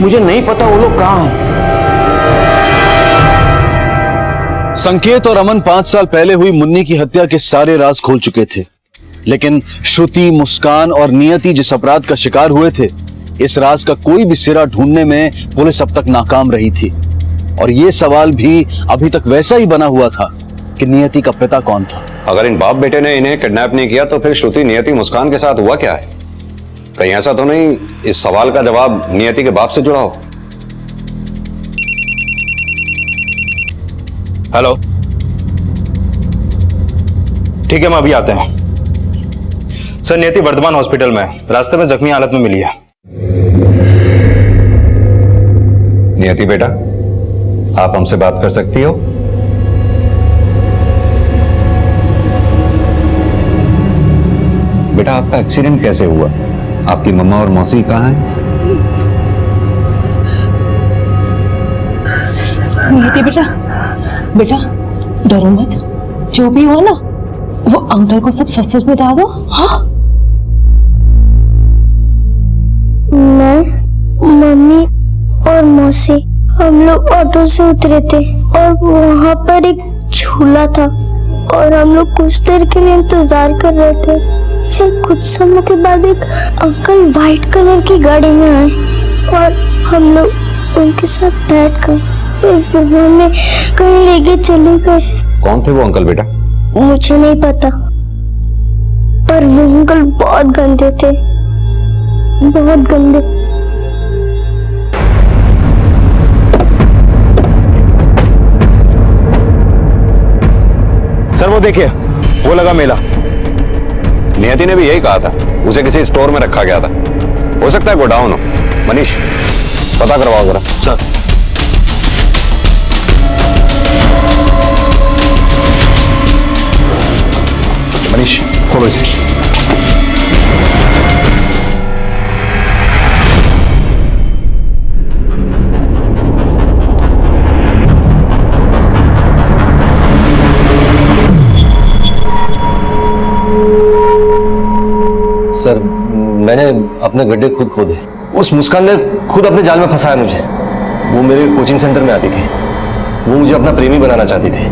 मुझे नहीं पता वो लोग कहां हैं। संकेत और अमन 5 साल पहले हुई मुन्नी की हत्या के सारे राज खोल चुके थे, लेकिन श्रुति, मुस्कान और नियति जिस अपराध का शिकार हुए थे, इस राज का कोई भी सिरा ढूंढने में पुलिस अब तक नाकाम रही थी। और यह सवाल भी अभी तक वैसा ही बना हुआ था कि नियति का पिता कौन था। अगर इन बाप बेटे ने इन्हें किडनैप नहीं किया तो फिर श्रुति, नियति, मुस्कान के साथ हुआ क्या है? कहीं ऐसा तो नहीं इस सवाल का जवाब नियति के बाप से जुड़ा हो? हेलो, ठीक है, हम अभी आते हैं। सर, नियति वर्धमान हॉस्पिटल में रास्ते में जख्मी हालत में मिली है। नियति बेटा, आप हमसे बात कर सकती हो? बेटा, आपका एक्सीडेंट कैसे हुआ? आपकी मम्मा और मौसी कहाँ हैं? नियति बेटा, बेटा डरो मत, जो भी हो ना वो अंकल को सब सच सच बता दो। हाँ, मैं, मम्मी और मौसी हम लोग ऑटो से उतरे थे और वहाँ पर एक झूला था और हम लोग कुछ देर के लिए इंतजार कर रहे थे। फिर कुछ समय के बाद एक अंकल व्हाइट कलर की गाड़ी में आए और हम लोग उनके साथ बैठ गए। फिर वो हमें कहीं लेके चले गए। कौन थे वो अंकल बेटा? मुझे नहीं पता, पर वो अंकल बहुत गंदे थे, बहुत गंदे। सर वो देखिए, वो लगा मेला। नियति ने भी यही कहा था, उसे किसी स्टोर में रखा गया था। हो सकता है गोडाउन हो। मनीष, पता करवाओ जरा। सर। मनीष, खोलो इसे। सर, मैंने अपने गड्ढे खुद खोदे। उस मुस्कान ने खुद अपने जाल में फंसाया मुझे। वो मेरे कोचिंग सेंटर में आती थी, वो मुझे अपना प्रेमी बनाना चाहती थी।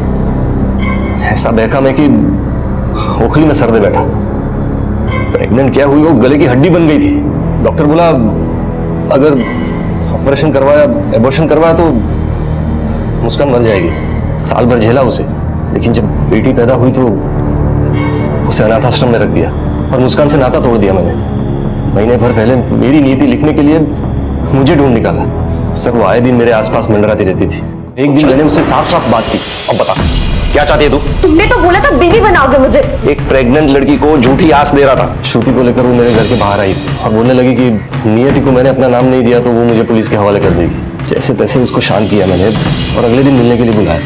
ऐसा बहका मैं कि ओखली में सर दे बैठा। प्रेग्नेंट क्या हुई, वो गले की हड्डी बन गई थी। डॉक्टर बोला अगर ऑपरेशन करवाया, एबॉर्शन करवाया तो मुस्कान मर जाएगी। साल भर झेला उसे, लेकिन जब बेटी पैदा हुई तो उसे अनाथ आश्रम में रख दिया और मुस्कान से नाता तोड़ दिया मैंने। महीने भर पहले मेरी नीति लिखने के लिए मुझे ढूंढ निकाला। सर वो आए दिन मेरे आसपास मंडराती रहती थी। एक दिन मैंने उससे साफ साफ बात की। अब बता क्या चाहती है तू? तुमने तो बोला था बीवी बनाओगे मुझे। एक प्रेग्नेंट लड़की को झूठी आस दे रहा था। श्रुति को लेकर वो मेरे घर के बाहर आई और बोलने लगी कि नियति को मैंने अपना नाम नहीं दिया तो वो मुझे पुलिस के हवाले कर देगी। जैसे तैसे उसको शांत किया मैंने और अगले दिन मिलने के लिए बुलाया।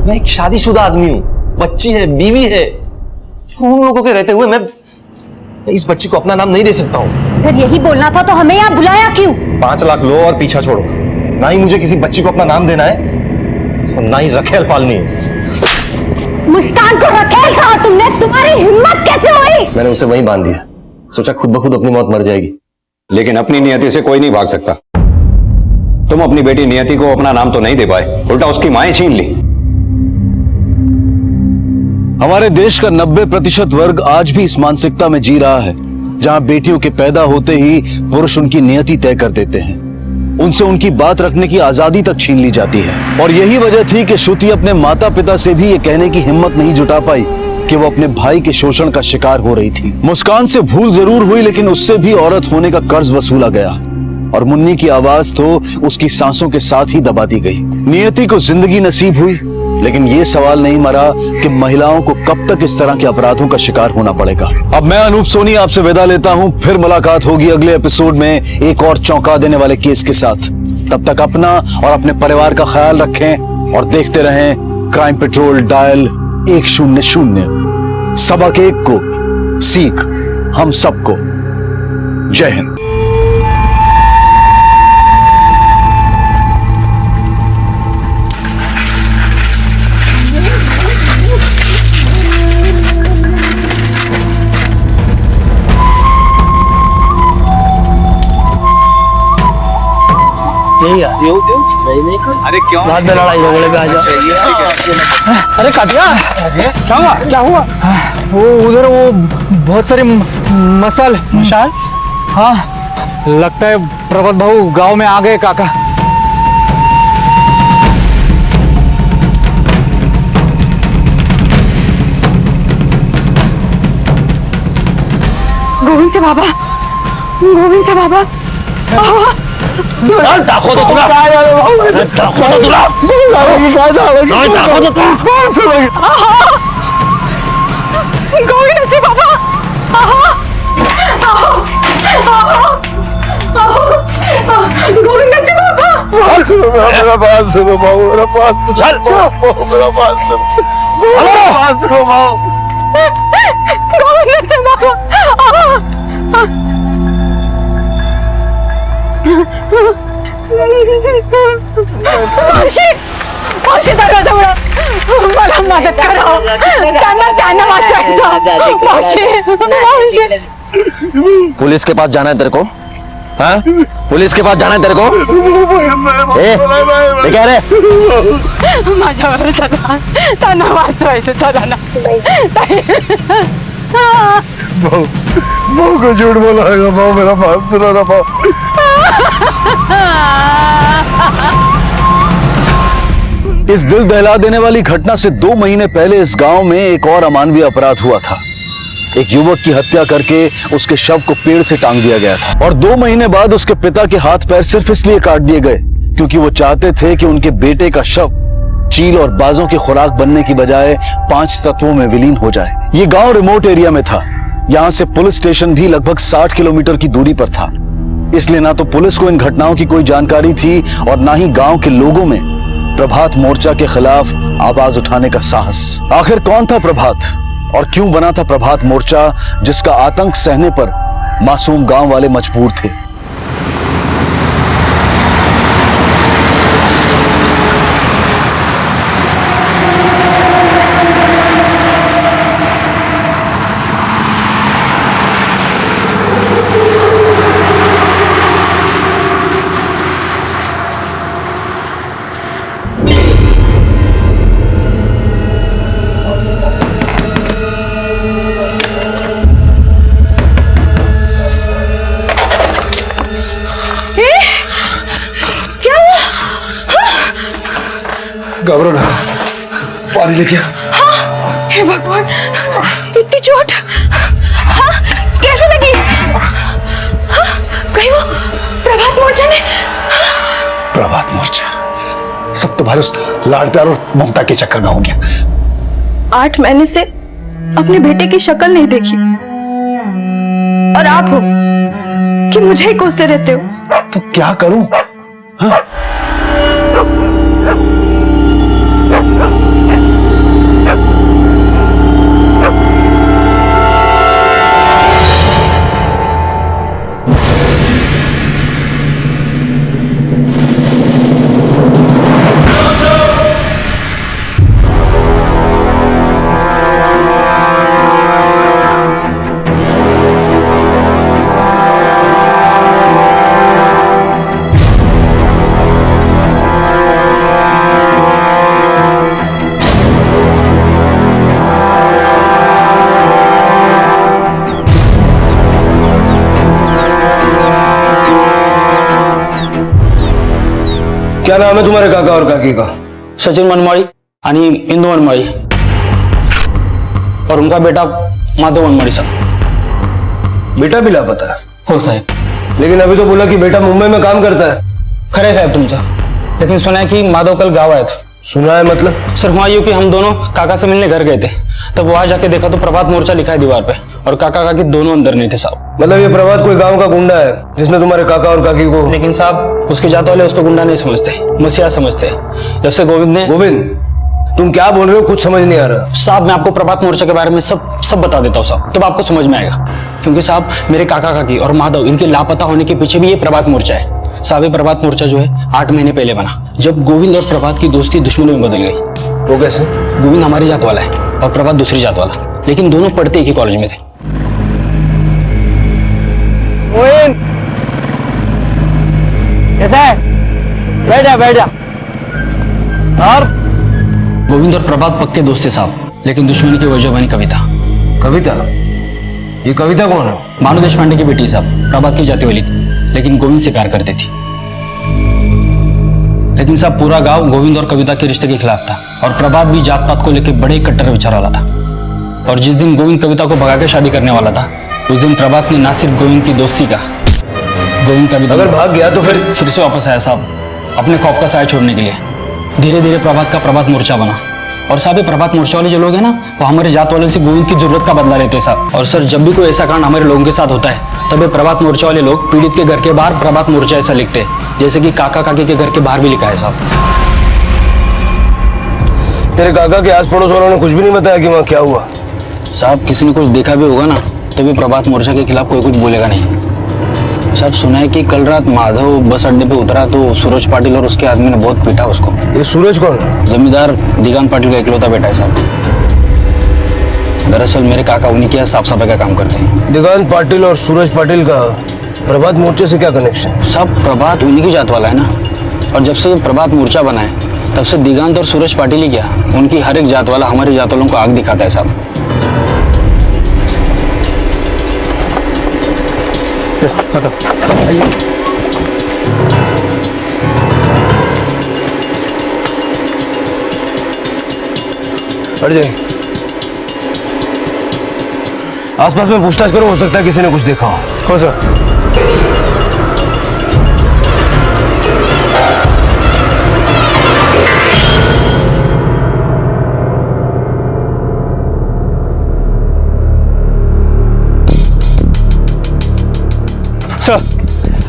मैं एक शादीशुदा आदमी हूँ, बच्ची है, बीवी है। उन लोगों के रहते हुए मैं इस बच्ची को अपना नाम नहीं दे सकता हूँ। अगर यही बोलना था तो हमें यहाँ बुलाया क्यों? 5 लाख लो और पीछा छोड़ो। ना ही मुझे किसी बच्ची को अपना नाम देना है और ना ही रखेल पालनी है। मुस्कान को रखेल कहा तुमने? तुम्हारी हिम्मत कैसे हुई? मैंने उसे वहीं बांध दिया, सोचा खुद ब खुद अपनी मौत मर जाएगी। लेकिन अपनी नियति से कोई नहीं भाग सकता। तुम अपनी बेटी नियति को अपना नाम तो नहीं दे पाए, उल्टा उसकी माएं छीन ली। हमारे देश का 90% वर्ग आज भी इस मानसिकता में जी रहा है जहां बेटियों के पैदा होते ही पुरुष उनकी नियति तय कर देते हैं, उनसे उनकी बात रखने की आजादी तक छीन ली जाती है। और यही वजह थी कि श्रुति अपने माता पिता से भी ये कहने की हिम्मत नहीं जुटा पाई कि वो अपने भाई के शोषण का शिकार हो रही थी। मुस्कान से भूल जरूर हुई, लेकिन उससे भी औरत होने का कर्ज वसूला गया और मुन्नी की आवाज तो उसकी सांसों के साथ ही दबा दी गई। नियति को जिंदगी नसीब हुई, लेकिन ये सवाल नहीं मरा कि महिलाओं को कब तक इस तरह के अपराधों का शिकार होना पड़ेगा। अब मैं अनूप सोनी आपसे विदा लेता हूं, फिर मुलाकात होगी अगले एपिसोड में एक और चौंका देने वाले केस के साथ। तब तक अपना और अपने परिवार का ख्याल रखें और देखते रहें क्राइम पेट्रोल डायल 100। सबक एक को सीख हम सबको। जय हिंद। अरे क्यों? रात में लड़ाई झगड़े पे आ जा। अरे काटिया, क्या हुआ? क्या हुआ? वो उधर वो बहुत सारे मसाल मशाल। हाँ लगता है प्रबल भाऊ गांव में आ गए काका। गोविंद से बाबा, गोविंद से बाबा। दाखो तो तुला, दाखो तो तुला, दाखो तो तुला। गोविंद से बाबा, गोविंद से बाबा। मेरा बात सुनो बाबू, मेरा बात सुनो, मेरा बात सुनो, मेरा बात सुनो बाबू। गोविंद से बाबा। मावशी दरवाजा उघडा, मला मदत करा, त्यांना वाचवायचं। मावशी पुलिस के पास जाना है तेरे को? हाँ पुलिस के पास जाना है तेरे को? क्या रे? माझ्यावर चला, त्यांना वाचवायचं, चला ना। बहू को झूठ बोलाएगा बहू, मेरा बात सुनो ना बहू। इस दिल दहला देने वाली घटना से 2 महीने पहले इस गांव में एक और अमानवीय अपराध हुआ था। एक युवक की हत्या करके उसके शव को पेड़ से टांग दिया गया था और 2 महीने बाद उसके पिता के हाथ पैर सिर्फ इसलिए काट दिए गए क्योंकि वो चाहते थे कि उनके बेटे का शव चील और बाजों की खुराक बनने की बजाय 5 तत्वों में विलीन हो जाए। ये गांव रिमोट एरिया में था, यहाँ से पुलिस स्टेशन भी लगभग 60 किलोमीटर की दूरी पर था, इसलिए ना तो पुलिस को इन घटनाओं की कोई जानकारी थी और ना ही गांव के लोगों में प्रभात मोर्चा के खिलाफ आवाज उठाने का साहस। आखिर कौन था प्रभात और क्यों बना था प्रभात मोर्चा जिसका आतंक सहने पर मासूम गांव वाले मजबूर थे? पानी लेके आ। हाँ, हे भगवान, इतनी चोट। हाँ, कैसे लगी? हाँ, कहीं वो प्रभात मोर्चा ने? प्रभात मोर्चा सब तुम्हारे उस लाड प्यार और ममता के चक्कर में हो गया। 8 महीने से अपने बेटे की शक्ल नहीं देखी, और आप हो कि मुझे ही कोसते रहते हो। तो क्या करूं? हाँ? क्या नाम है तुम्हारे काका और काकी का? सचिन मनमाड़ी आणि इंदू मनमाड़ी, और उनका बेटा माधव मनमाड़ी साहब। बेटा भी लापता है? हो साहब। लेकिन अभी तो बोला कि बेटा मुंबई में काम करता है। खरे साहब तुमचा, लेकिन सुना है कि माधव कल गाँव आया था। सुना है मतलब? सर हुआ यूं कि हम दोनों काका से मिलने घर गए थे, तब वहां जाके देखा तो प्रभात मोर्चा लिखा है दीवार पे, और काका काकी दोनों अंदर नहीं थे साहब। मतलब ये प्रभात कोई गांव का गुंडा है जिसने तुम्हारे काका और काकी को? लेकिन साहब उसके जात वाले उसको गुंडा नहीं समझते, मसीहा समझते। जब से गोविंद ने। गोविंद, तुम क्या बोल रहे हो? कुछ समझ नहीं आ रहा। साहब मैं आपको प्रभात मोर्चा के बारे में सब बता देता हूँ साहब, तब आपको समझ में आएगा। क्योंकि साहब मेरे काका काकी और माधव इनके लापता होने के पीछे भी ये प्रभात मोर्चा है साहब। ये प्रभात मोर्चा जो है 8 महीने पहले बना, जब गोविंद और प्रभात की दोस्ती दुश्मनों में बदल गई। वो कैसे? गोविंद हमारी जात वाला है और प्रभात दूसरी जात वाला, लेकिन दोनों पढ़ते एक ही कॉलेज में थे। कैसा है? बैठ जा। और गोविंद और प्रभात पक्के दोस्त थे साहब, लेकिन दुश्मनी की वजह बनी कविता। कविता? ये कविता कौन है? मानू देशपांडे की बेटी साहब, प्रभात की जाती वाली थी, लेकिन गोविंद से प्यार करती थी। लेकिन साहब पूरा गांव गोविंद और कविता के रिश्ते के खिलाफ था, और प्रभात भी जात पात को लेकर बड़े कट्टर विचार वाला था। और जिस दिन गोविंद कविता को भगा के शादी करने वाला था, उस दिन प्रभात ने ना सिर्फ गोविंद की दोस्ती का, गोविंद का भी अगर भाग गया तो फिर से वापस आया साहब, अपने खौफ का साया छोड़ने के लिए। धीरे धीरे प्रभात का प्रभात मोर्चा बना, और साहब ये प्रभात मोर्चा वाले जो लोग हैं ना, वो हमारे जात वाले से गोविंद की जरूरत का बदला लेते हैं साहब। और सर जब भी कोई ऐसा कांड हमारे लोगों के साथ होता है, तब ये प्रभात मोर्चा वाले लोग पीड़ित के घर के बाहर प्रभात मोर्चा ऐसा लिखते हैं, जैसे कि काका काकी के घर के बाहर भी लिखा है साहब। तेरे काका के आस पड़ोस वालों ने कुछ भी नहीं बताया कि वहाँ क्या हुआ? साहब किसी ने कुछ देखा भी होगा ना, तो भी प्रभात मोर्चा के खिलाफ कोई कुछ बोलेगा नहीं साहब। सुना है कि कल रात माधव बस अड्डे पे उतरा तो सूरज पाटिल और उसके आदमी ने बहुत पीटा उसको। ये सूरज कौन? जमींदार दिगांत पाटिल का इकलौता बेटा है साहब। दरअसल मेरे काका उन्हीं के यहाँ साफ सफाई का काम करते हैं। दिगांत पाटिल और सूरज पाटिल का प्रभात मोर्चे से क्या कनेक्शन? साहब प्रभात उन्हीं की जात वाला है ना, और जब से प्रभात मोर्चा बना है तब से दिगांत और सूरज पाटिल ही क्या, उनकी हर एक जात वाला हमारी जात वालों को आग दिखाता है साहब। हट जाइए। आसपास में पूछताछ करो, हो सकता है किसी ने कुछ देखा हो सर।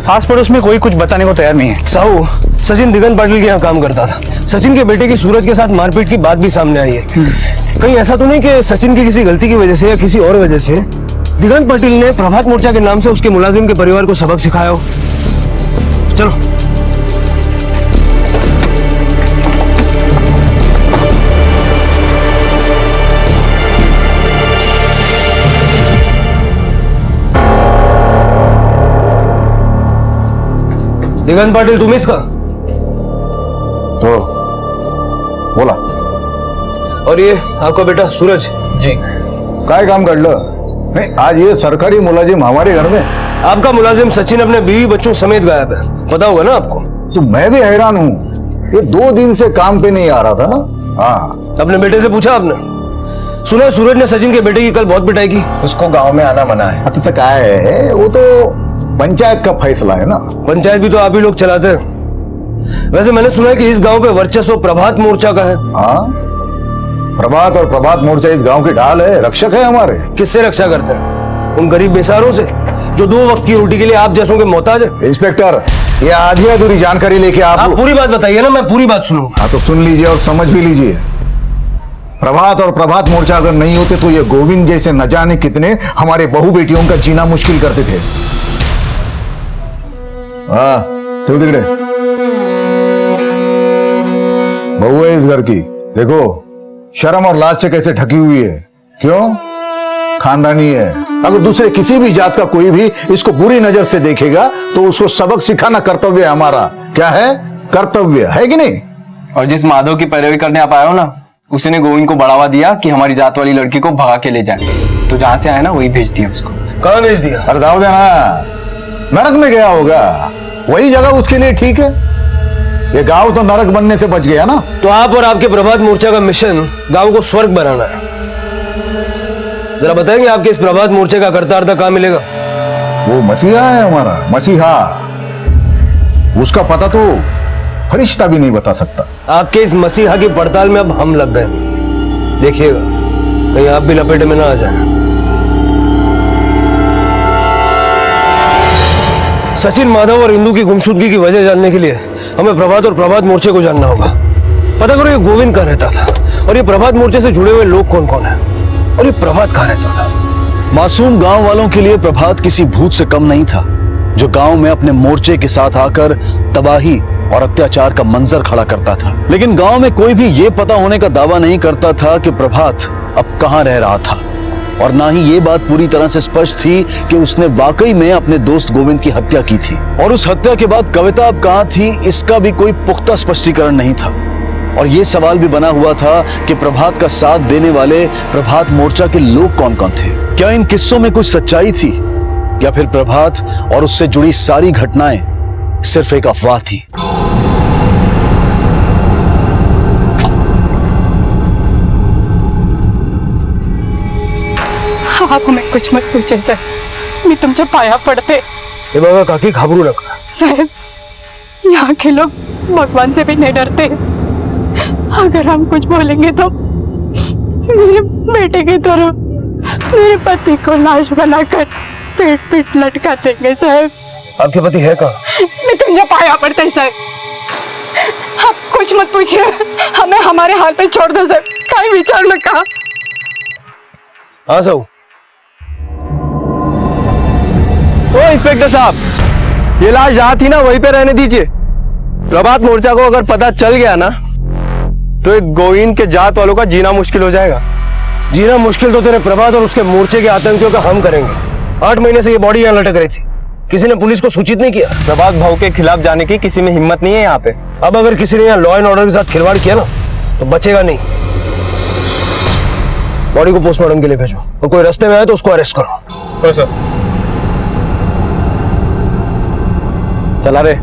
आस पड़ोस में कोई कुछ बताने को तैयार नहीं है। साहू, सचिन दिगंत पाटिल के यहाँ काम करता था। सचिन के बेटे की सूरज के साथ मारपीट की बात भी सामने आई है। कहीं ऐसा तो नहीं कि सचिन की किसी गलती की वजह से या किसी और वजह से दिगंत पाटिल ने प्रभात मोर्चा के नाम से उसके मुलाजिम के परिवार को सबक सिखाया हो? चलो। दिगंत पाटिल तुम इसका? तो बोला। और ये आपका बेटा सूरज? जी। काय काम काढलं? नहीं, आज ये सरकारी मुलाजिम हमारे घर में। आपका मुलाजिम सचिन अपने बीवी बच्चों समेत गायब है, पता होगा ना आपको? तो मैं भी हैरान हूँ, ये 2 दिन से काम पे नहीं आ रहा था ना। हाँ, अपने बेटे से पूछा आपने? सुना सूरज ने सचिन के बेटे की कल बहुत पिटाई की। उसको गांव में आना मना है। तो क्या है, वो तो पंचायत का फैसला है ना। पंचायत भी तो आप ही लोग चलाते हैं। वैसे मैंने सुना है कि इस गांव पे वर्चस्व प्रभात मोर्चा का है। हाँ, प्रभात और प्रभात मोर्चा इस गांव की ढाल है, रक्षक है हमारे। किससे रक्षा करते हैं? उन गरीब बेसहारों से जो 2 वक्त की रोटी के लिए आप जैसों के मोहताज है। इंस्पेक्टर, ये आधी अधूरी जानकारी लेके आप पूरी बात बताइए ना, मैं पूरी बात सुनूंगा। हाँ तो सुन लीजिए और समझ भी लीजिए। प्रभात और प्रभात मोर्चा अगर नहीं होते तो ये गोविंद जैसे न जाने कितने हमारे बहू बेटियों का जीना मुश्किल करते थे। हाँ, क्यों दिखड़े? बहू है इस घर की, देखो शर्म और लाज से कैसे ढकी हुई है। क्यों? खानदानी है। अगर दूसरे किसी भी जात का कोई भी इसको बुरी नजर से देखेगा तो उसको सबक सिखाना कर्तव्य है हमारा। क्या है? कर्तव्य है कि नहीं? और जिस माधव की पैरवी करने आप आए हो ना, उसी ने गोविंद को बढ़ावा दिया कि हमारी जात वाली लड़की को भगा के ले जाए। तो जहां से आया ना वही भेज दिया उसको। कहाँ भेज दिया? अरे दाव देना, नरक में गया होगा, वही जगह उसके लिए ठीक है। ये गांव तो नरक बनने से बच गया ना। तो आप और आपके प्रभात मोर्चा का मिशन गांव को स्वर्ग बनाना है। जरा बताएंगे आपके इस प्रभात मोर्चे का करतारता कहाँ मिलेगा? वो मसीहा है हमारा, मसीहा। उसका पता तो फरिश्ता भी नहीं बता सकता। आपके इस मसीहा की पड़ताल में अब हम लग गए। देखिएगा कहीं आप भी लपेटे में ना आ जाएं। सचिन, माधव और इंदू की गुमशुदगी की वजह जानने के लिए हमें प्रभात और प्रभात मोर्चे को जानना होगा। पता करो ये गोविंद कहाँ रहता था और ये प्रभात मोर्चे से जुड़े हुए लोग कौन कौन है, और ये प्रभात कहाँ रहता था। मासूम गांव वालों के लिए प्रभात किसी भूत से कम नहीं था, जो गांव में अपने मोर्चे के साथ आकर तबाही और अत्याचार का मंजर खड़ा करता था। लेकिन गांव में कोई भी ये पता होने का दावा नहीं करता था कि प्रभात अब कहां रह रहा था, और ना ही ये बात पूरी तरह से स्पष्ट थी कि उसने वाकई में अपने दोस्त गोविंद की हत्या की थी। और उस हत्या के बाद कविता अब कहां थी, इसका भी कोई पुख्ता स्पष्टीकरण नहीं था। और ये सवाल भी बना हुआ था कि प्रभात का साथ देने वाले प्रभात मोर्चा के लोग कौन कौन थे। क्या इन किस्सों में कुछ सच्चाई थी, या फिर प्रभात और उससे जुड़ी सारी घटनाएं सिर्फ एक अफवाह थी। आप हमें कुछ मत पूछे सर, मी तुमच्या पाया पडते। हे बघा काकी, घाबरू नका। साहब, यहाँ के लोग भगवान से भी नहीं डरते। अगर हम कुछ बोलेंगे तो मेरे बेटे की तरह मेरे पति को लाश बनाकर पेट पेट लटका देंगे। साहब, आपके पति है कहाँ? मैं तुमसे पाया पड़ते सर, आप कुछ मत पूछिए, हमें हमारे हाल पे छोड़ दो सर, कहीं विचार में कहा। हाँ साहब। ओ इंस्पेक्टर साहब, ये लाश जहां थी ना वहीं पे रहने दीजिए। प्रभात मोर्चा को अगर पता चल गया ना तो एक गोविंद के जात वालों का जीना मुश्किल हो जाएगा। जीना मुश्किल तो तेरे प्रभात और उसके मोर्चे के आतंकियों का हम करेंगे। 8 महीने से ये बॉडी यहाँ लटक रही थी, किसी ने पुलिस को सूचित नहीं किया। प्रभात भाव के खिलाफ जाने की किसी में हिम्मत नहीं है यहाँ पे। अब अगर किसी ने यहाँ लॉ एंड ऑर्डर के साथ खिलवाड़ किया ना तो बचेगा नहीं। बॉडी को पोस्टमार्टम के लिए भेजो, और कोई रास्ते में आए तो उसको अरेस्ट करो। सर चला रे।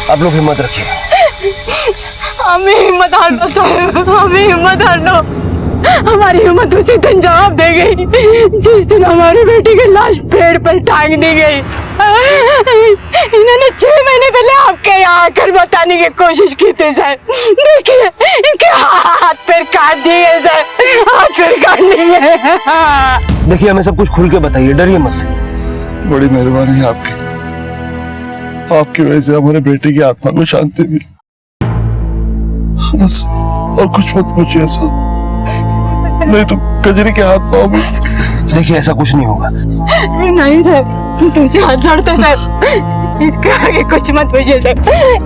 आप लोग हिम्मत रखिए। हमें हिम्मत हार दो साहब, हमें हिम्मत हार दो। हमारी हिम्मत उसी दिन जवाब दे गई जिस दिन हमारी बेटी की लाश पेड़ पर टांग दी गई। इन्होंने 6 महीने पहले आपके यहाँ आकर बताने की कोशिश की थी सर। देखिए इनके हाथ पैर काट दिए सर, हाथ पैर काट दिए। देखिए हमें सब कुछ खुल के बताइए, डरिए मत। बड़ी मेहरबानी है आपकी, आपकी वजह से हमारे बेटे की आत्मा को शांति मिली। बस और कुछ मत पूछिए सर, नहीं तो कजरी के हाथ पाँव में। देखिए ऐसा कुछ नहीं होगा। नहीं सर, तुझे हाथ जोड़ते सर, इसके आगे कुछ मत पूछिए सर,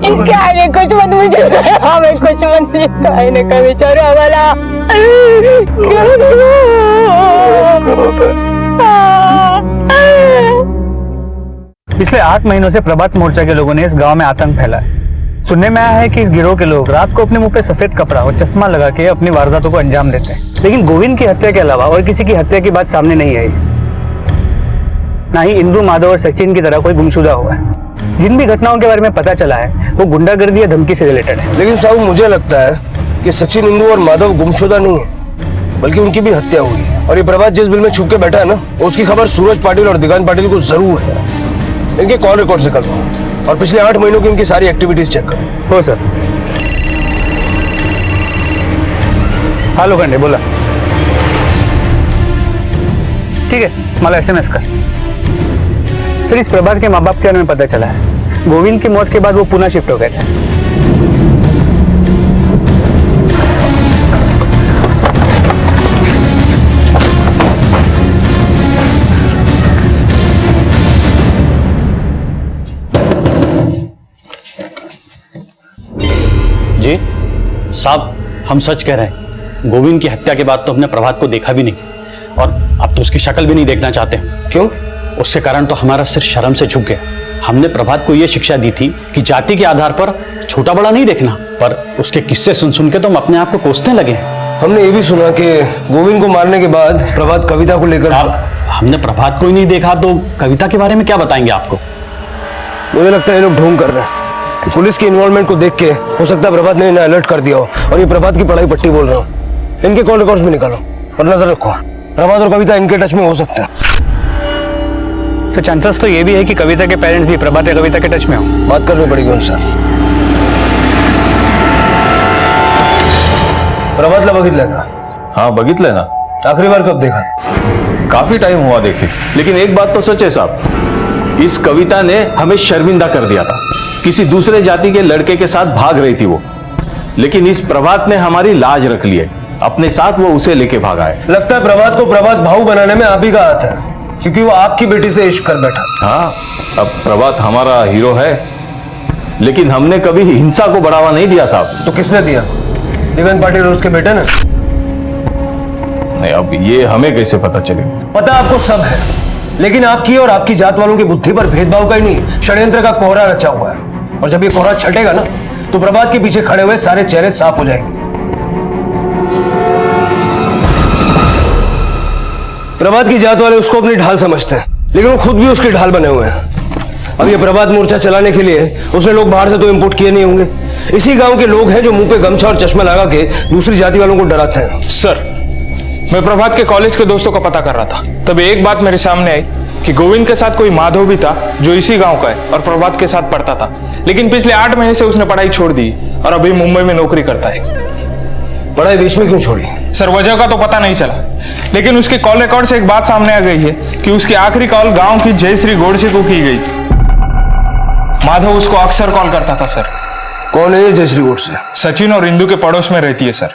इसके आगे कुछ मत पूछिए सर, हमें कुछ मत पूछिए। का विचारो हमारा पिछले 8 महीनों से प्रभात मोर्चा के लोगों ने इस गांव में आतंक फैलाया है। सुनने में आया है कि इस गिरोह के लोग रात को अपने मुंह पे सफेद कपड़ा और चश्मा लगा के अपनी वारदातों को अंजाम देते हैं। लेकिन गोविंद की हत्या के अलावा और किसी की हत्या की बात सामने नहीं आई, ना ही इंदू, माधव और सचिन की तरह कोई गुमशुदा हुआ है। जिन भी घटनाओं के बारे में पता चला है वो गुंडागर्दी या धमकी से रिलेटेड है। लेकिन साहब मुझे लगता है कि सचिन, इंदू और माधव गुमशुदा नहीं है, बल्कि उनकी भी हत्या हुई है। और ये प्रभात जिस बिल में छुप के बैठा है ना, उसकी खबर सूरज पाटिल और दिगान पाटिल को जरूर है। इनके कॉल रिकॉर्ड से करवाओ और पिछले 8 महीनों की इनकी सारी एक्टिविटीज चेक करो। हो सर। हाँ लोखंडे बोला। ठीक है, मला SMS कर। सर, इस प्रभात के माँ बाप के बारे में पता चला है। गोविंद की मौत के बाद वो पुणे शिफ्ट हो गए थे। जी साहब, हम सच कह रहे हैं। गोविंद की हत्या के बाद तो हमने प्रभात को देखा भी नहीं और अब तो उसकी शक्ल भी नहीं देखना चाहते। क्यों? उसके कारण तो हमारा सिर शर्म से झुक गया। हमने प्रभात को यह शिक्षा दी थी कि जाति के आधार पर छोटा बड़ा नहीं देखना, पर उसके किस्से सुन सुन के तो हम अपने आप को कोसने लगे हैं। हमने ये भी सुना कि गोविंद को मारने के बाद प्रभात कविता को लेकर हमने प्रभात को ही नहीं देखा तो कविता के बारे में क्या बताएंगे आपको? मुझे लगता है ये लोग ढोंग कर रहे हैं। पुलिस की इन्वॉल्वमेंट को देख के हो सकता है प्रभात ने इन्हें अलर्ट कर दिया हो और ये प्रभात की पढ़ाई पट्टी बोल रहा हूँ। इनके कॉल रिकॉर्ड्स भी निकालो और नजर रखो। प्रभात और कविता इनके टच में हो सकते हैं। तो चांसेस तो ये भी है कि कविता के पेरेंट्स भी प्रभात या कविता के टच में हो। बात करनी पड़ेगी उनसे। प्रभातला बघितलं का? हाँ बघितलंय ना। आखिरी बार कब देखा? काफी टाइम हुआ देखे। लेकिन एक बात तो सच है साहब, इस कविता ने हमें शर्मिंदा कर दिया था। किसी दूसरे जाति के लड़के के साथ भाग रही थी वो, लेकिन इस प्रभात ने हमारी लाज रख ली है। अपने साथ वो उसे लेके भागा है। लगता है प्रभात को प्रभात भाऊ बनाने में आप ही का हाथ है, क्योंकि वो आपकी बेटी से इश्क कर बैठा। हाँ, अब प्रभात हमारा हीरो है, लेकिन हमने कभी हिंसा को बढ़ावा नहीं दिया साहब। तो किसने दिया? दिगंत पाटिल और उसके बेटे ने? नहीं, अब ये हमें कैसे पता चलेगा? पता आपको सब है, लेकिन आपकी और आपकी जात वालों की बुद्धि पर भेदभाव का ही नहीं, षड्यंत्र का कोहरा रचा हुआ है। और जब ये कोहरा छटेगा ना, तो प्रभात के पीछे खड़े हुए सारे चेहरे साफ हो जाएंगे। प्रभात की जात वाले उसको अपनी ढाल समझते हैं, लेकिन वो खुद भी उसकी ढाल बने हुए हैं। अब ये प्रभात मोर्चा चलाने के लिए उसने लोग बाहर से तो इंपोर्ट किए नहीं होंगे। इसी गांव के लोग हैं जो मुंह पे गमछा और चश्मा लगा के दूसरी जाति वालों को डराते हैं। सर, मैं प्रभात के कॉलेज के दोस्तों का पता कर रहा था, तब एक बात मेरे सामने आई कि गोविंद के साथ कोई माधव भी था जो इसी गांव का है और प्रभात के साथ पढ़ता था, लेकिन पिछले 8 महीने से उसने पढ़ाई छोड़ दी और अभी मुंबई में नौकरी करता है। पढ़ाई बीच में क्यों छोड़ी? सर, वजह का तो पता नहीं चला, लेकिन उसके कॉल रिकॉर्ड से एक बात सामने आ गई है कि उसकी आखिरी कॉल गांव की जयश्री गोडसे को की गई थी। माधव उसको अक्सर कॉल करता था सर। कौन है ये जयश्री गोडसे? सचिन और इंदू के पड़ोस में रहती है सर।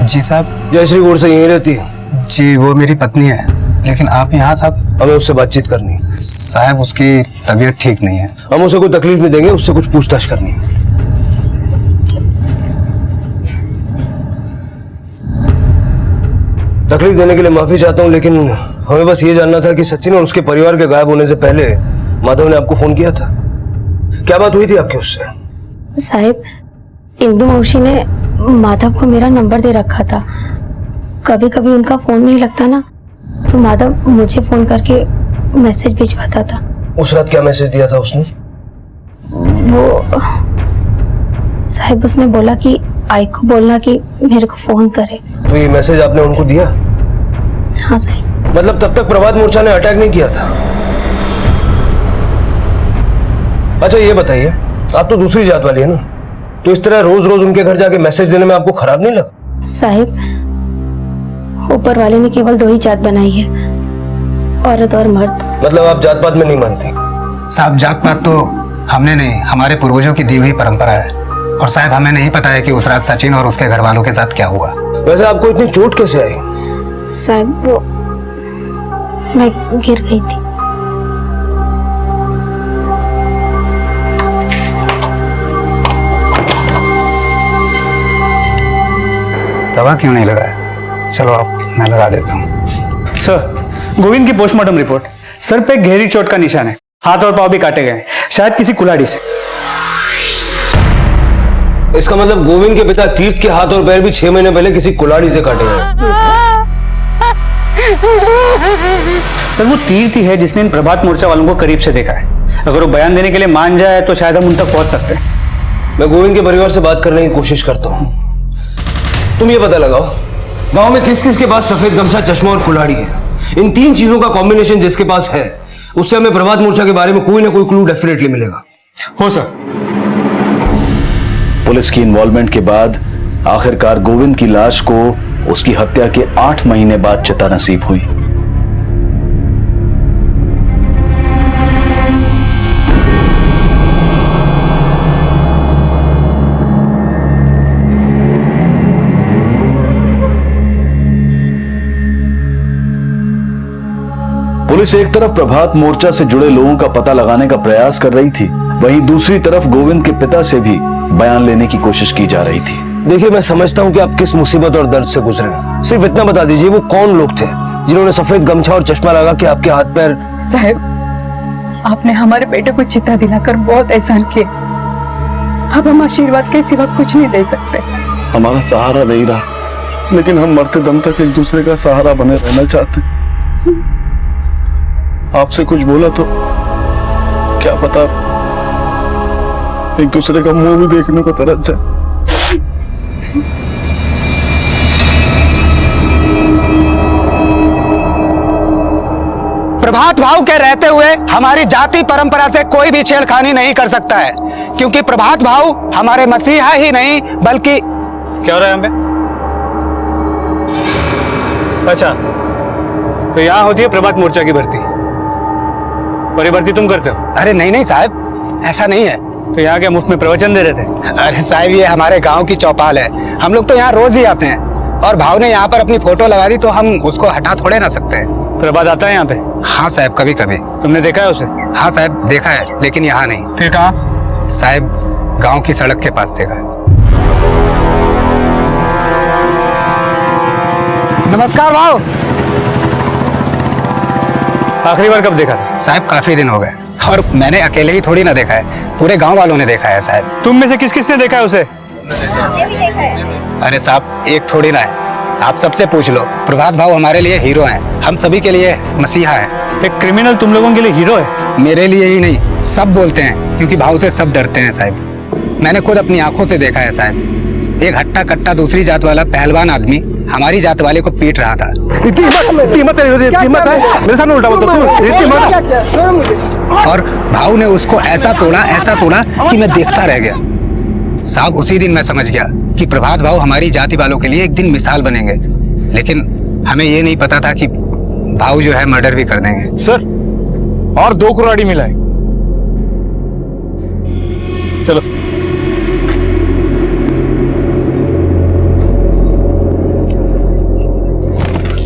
जी साहब। जयश्री गोडसे यहीं रहती है? जी, वो मेरी पत्नी है। लेकिन आप यहाँ साहब? हमें उससे बातचीत करनी है। साहब, उसकी तबीयत ठीक नहीं है। हम उसे कोई तकलीफ नहीं देंगे, उससे कुछ पूछताछ करनी है। तकलीफ देने के लिए माफी चाहता हूँ, लेकिन हमें बस ये जानना था कि सचिन और उसके परिवार के गायब होने से पहले माधव ने आपको फोन किया था। क्या बात हुई थी आपकी उससे? साहिब, इंदु मौसी ने माधव को मेरा नंबर दे रखा था। कभी कभी उनका फोन नहीं लगता ना, तो माधव मुझे फोन करके मैसेज भिजवाता था। उस रात क्या मैसेज दिया था उसने? वो साहिब, उसने बोला कि आई को बोलना कि मेरे को फोन करे। तो ये मैसेज आपने उनको दिया? हाँ साहिब। मतलब तब तक प्रभात मोर्चा ने अटैक नहीं किया था? अच्छा ये बताइए, आप तो दूसरी जात वाली है ना, तो इस तरह रोज रोज उनके घर जाके मैसेज देने में आपको खराब नहीं लगा? साहिब, ऊपर वाले ने केवल 2 ही जात बनाई है, औरत और मर्द। मतलब आप जात पात में नहीं मानती? साहब, जात पात तो हमने नहीं, हमारे पूर्वजों की दी हुई परंपरा है। और साहब, हमें नहीं पता है कि उस रात सचिन और उसके घर वालों के साथ क्या हुआ। वैसे आपको इतनी चोट कैसे आई? साहब, वो मैं गिर गई थी। दवा क्यों नहीं लगाया? चलो आप, मैं लगा देता हूँ। सर, गोविंद की पोस्टमार्टम रिपोर्ट सर पे गहरी चोट का निशान है, हाथ और पांव भी काटे गए हैं, शायद किसी कुल्हाड़ी से। इसका मतलब गोविंद के पिता तीर्थ के हाथ और पैर भी 6 महीने पहले किसी कुल्हाड़ी से काटे गए। सर वो तीर्थ ही है जिसने इन प्रभात मोर्चा वालों को करीब से देखा है। अगर वो बयान देने के लिए मान जाए तो शायद हम उन तक पहुंच सकते हैं। मैं गोविंद के परिवार से बात करने की कोशिश करता हूं। तुम ये पता लगाओ गांव में किस किस के पास सफेद गमछा, चश्मा और कुल्हाड़ी है। इन 3 चीजों का कॉम्बिनेशन जिसके पास है उससे हमें प्रभात मोर्चा के बारे में कोई ना कोई क्लू डेफिनेटली मिलेगा। हो सर। पुलिस की इन्वॉल्वमेंट के बाद आखिरकार गोविंद की लाश को उसकी हत्या के 8 महीने बाद चिता नसीब हुई। पुलिस एक तरफ प्रभात मोर्चा से जुड़े लोगों का पता लगाने का प्रयास कर रही थी, वहीं दूसरी तरफ गोविंद के पिता से भी बयान लेने की कोशिश की जा रही थी। देखिए, मैं समझता हूं कि आप किस मुसीबत और दर्द से गुजरे हैं। सिर्फ इतना बता दीजिए वो कौन लोग थे जिन्होंने सफेद गमछा और चश्मा लगा के आपके हाथ पैर। साहब, आपने हमारे बेटे को चिता दिलाकर बहुत एहसान किए। अब हम आशीर्वाद के सिवा कुछ नहीं दे सकते। हमारा सहारा नहीं रहा, लेकिन हम मरते दम तक एक दूसरे का सहारा बने रहना चाहते। आपसे कुछ बोला तो क्या पता एक दूसरे का मुंह भी देखने को तरस जाए। प्रभात भाव के रहते हुए हमारी जाति परंपरा से कोई भी छेड़खानी नहीं कर सकता है, क्योंकि प्रभात भाव हमारे मसीहा ही नहीं बल्कि। क्या हो रहा है यहाँ पे? अच्छा, तो यहाँ होती है प्रभात मोर्चा की भर्ती, और ये भर्ती तुम करते हो? अरे नहीं नहीं साहब, ऐसा नहीं है। तो यहाँ क्या मुफ्त में प्रवचन दे रहे थे? अरे साहब, ये हमारे गांव की चौपाल है, हम लोग तो यहाँ रोज ही आते हैं, और भाव ने यहाँ पर अपनी फोटो लगा दी तो हम उसको हटा थोड़े ना सकते हैं। प्रभात आता है यहाँ पे? हाँ साहब, कभी कभी। तुमने देखा है उसे? हाँ साहब, देखा है, लेकिन यहाँ नहीं। फिर कहाँ? साहब, गांव की सड़क के पास देखा है। नमस्कार भाव। आखिरी बार कब देखा था? साहब, काफी दिन हो गए, और मैंने अकेले ही थोड़ी ना देखा है, पूरे गांव वालों ने देखा है साहब। तुम में से किस किसने देखा है उसे? अरे साहब, एक थोड़ी ना है, आप सबसे पूछ लो। प्रभात भाव हमारे लिए हीरो हैं, हम सभी के लिए मसीहा है। एक क्रिमिनल तुम लोगों के लिए हीरो है? मेरे लिए ही नहीं, सब बोलते हैं, क्योंकि भाव से सब डरते हैं साहब। मैंने खुद अपनी आंखों से देखा है साहब। एक हट्टा कट्टा दूसरी जात वाला पहलवान आदमी हमारी जात वाले को पीट रहा था। और भाव ने उसको ऐसा तोड़ा कि मैं देखता रह गया साहब। उसी दिन मैं समझ गया कि प्रभात भाव हमारी जाति वालों के लिए एक दिन मिसाल बनेंगे, लेकिन हमें ये नहीं पता था कि भाव जो है मर्डर भी कर देंगे। सर, और 2 कुल्हाड़ी मिला है। चलो।